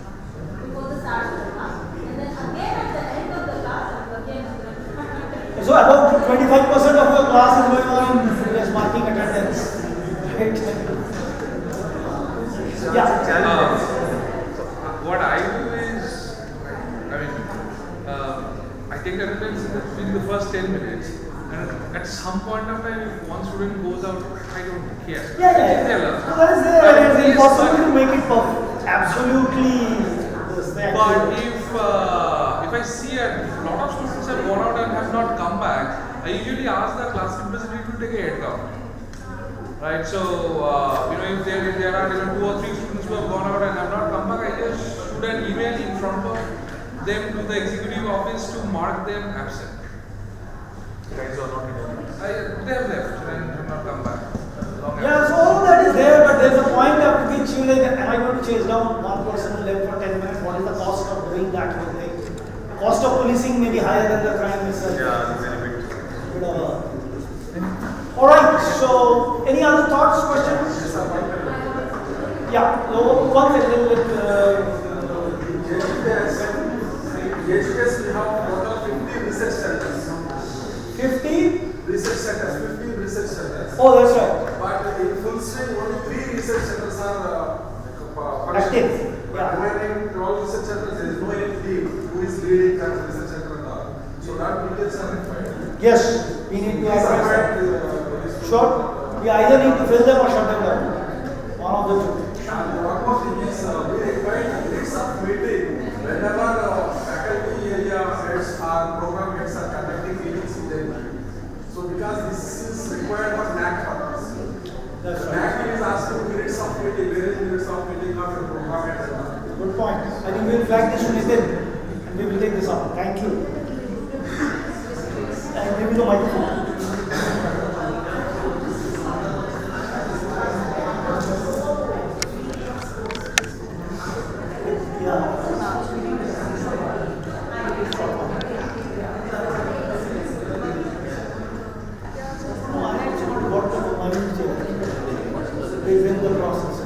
Speaker 6: before the start of the class, and then again at the end of the class, I would again do that.
Speaker 1: So about 25% of your class is going on in just marking attendance. Right? Yeah.
Speaker 5: What I do is, I take attendance in the first 10 minutes, and at some point of time, if one student goes out, I don't care.
Speaker 1: Yeah. So that is impossible to make it perfect. Absolutely.
Speaker 5: But if I see a lot of students have gone out and have not come back, I usually ask the class representative to take a head count. Right, so if there are 2 or 3 students who have gone out and have not come back, I just shoot an email in front of them to the executive office to mark them absent.
Speaker 2: Guys who are not in
Speaker 5: They have left and have not come back.
Speaker 1: Yeah, so all that is there, but there's a point at which you like, am I going to chase down one person who left for 10 minutes? What is the cost of doing that? The cost of policing may be higher than the crime itself.
Speaker 2: Yeah, very big.
Speaker 1: Alright, so any other thoughts, questions? Yeah, so one second,
Speaker 7: JGBS we have total 50 research centers.
Speaker 1: 50?
Speaker 7: Research centers, 50 research centers.
Speaker 1: Oh, that's right.
Speaker 7: But in full swing, only 3 research centers are
Speaker 1: active.
Speaker 7: But remaining 12 research centers, there is no any team who is leading that research center and all. So that details are required.
Speaker 1: Yes, we need to advise them. Sure. We either need to fill them or shut them down. One of the two.
Speaker 7: And one more thing is, we require minutes of meeting whenever faculty area heads or program heads are conducting meetings in their. So because this is required for NAC purpose.
Speaker 1: That's right.
Speaker 7: NAC is asking minutes of meeting, where is minutes of meeting of your program heads and all.
Speaker 1: Good point. I think we will flag this to Nitin and we will take this up. Thank you. And give you the microphone. Yeah. No, I also not got the money to check. Within the process.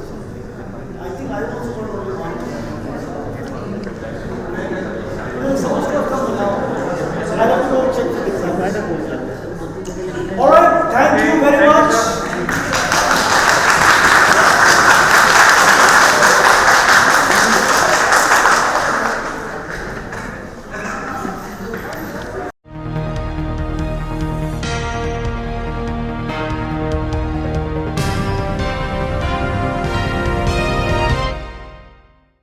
Speaker 1: I think I also got only one.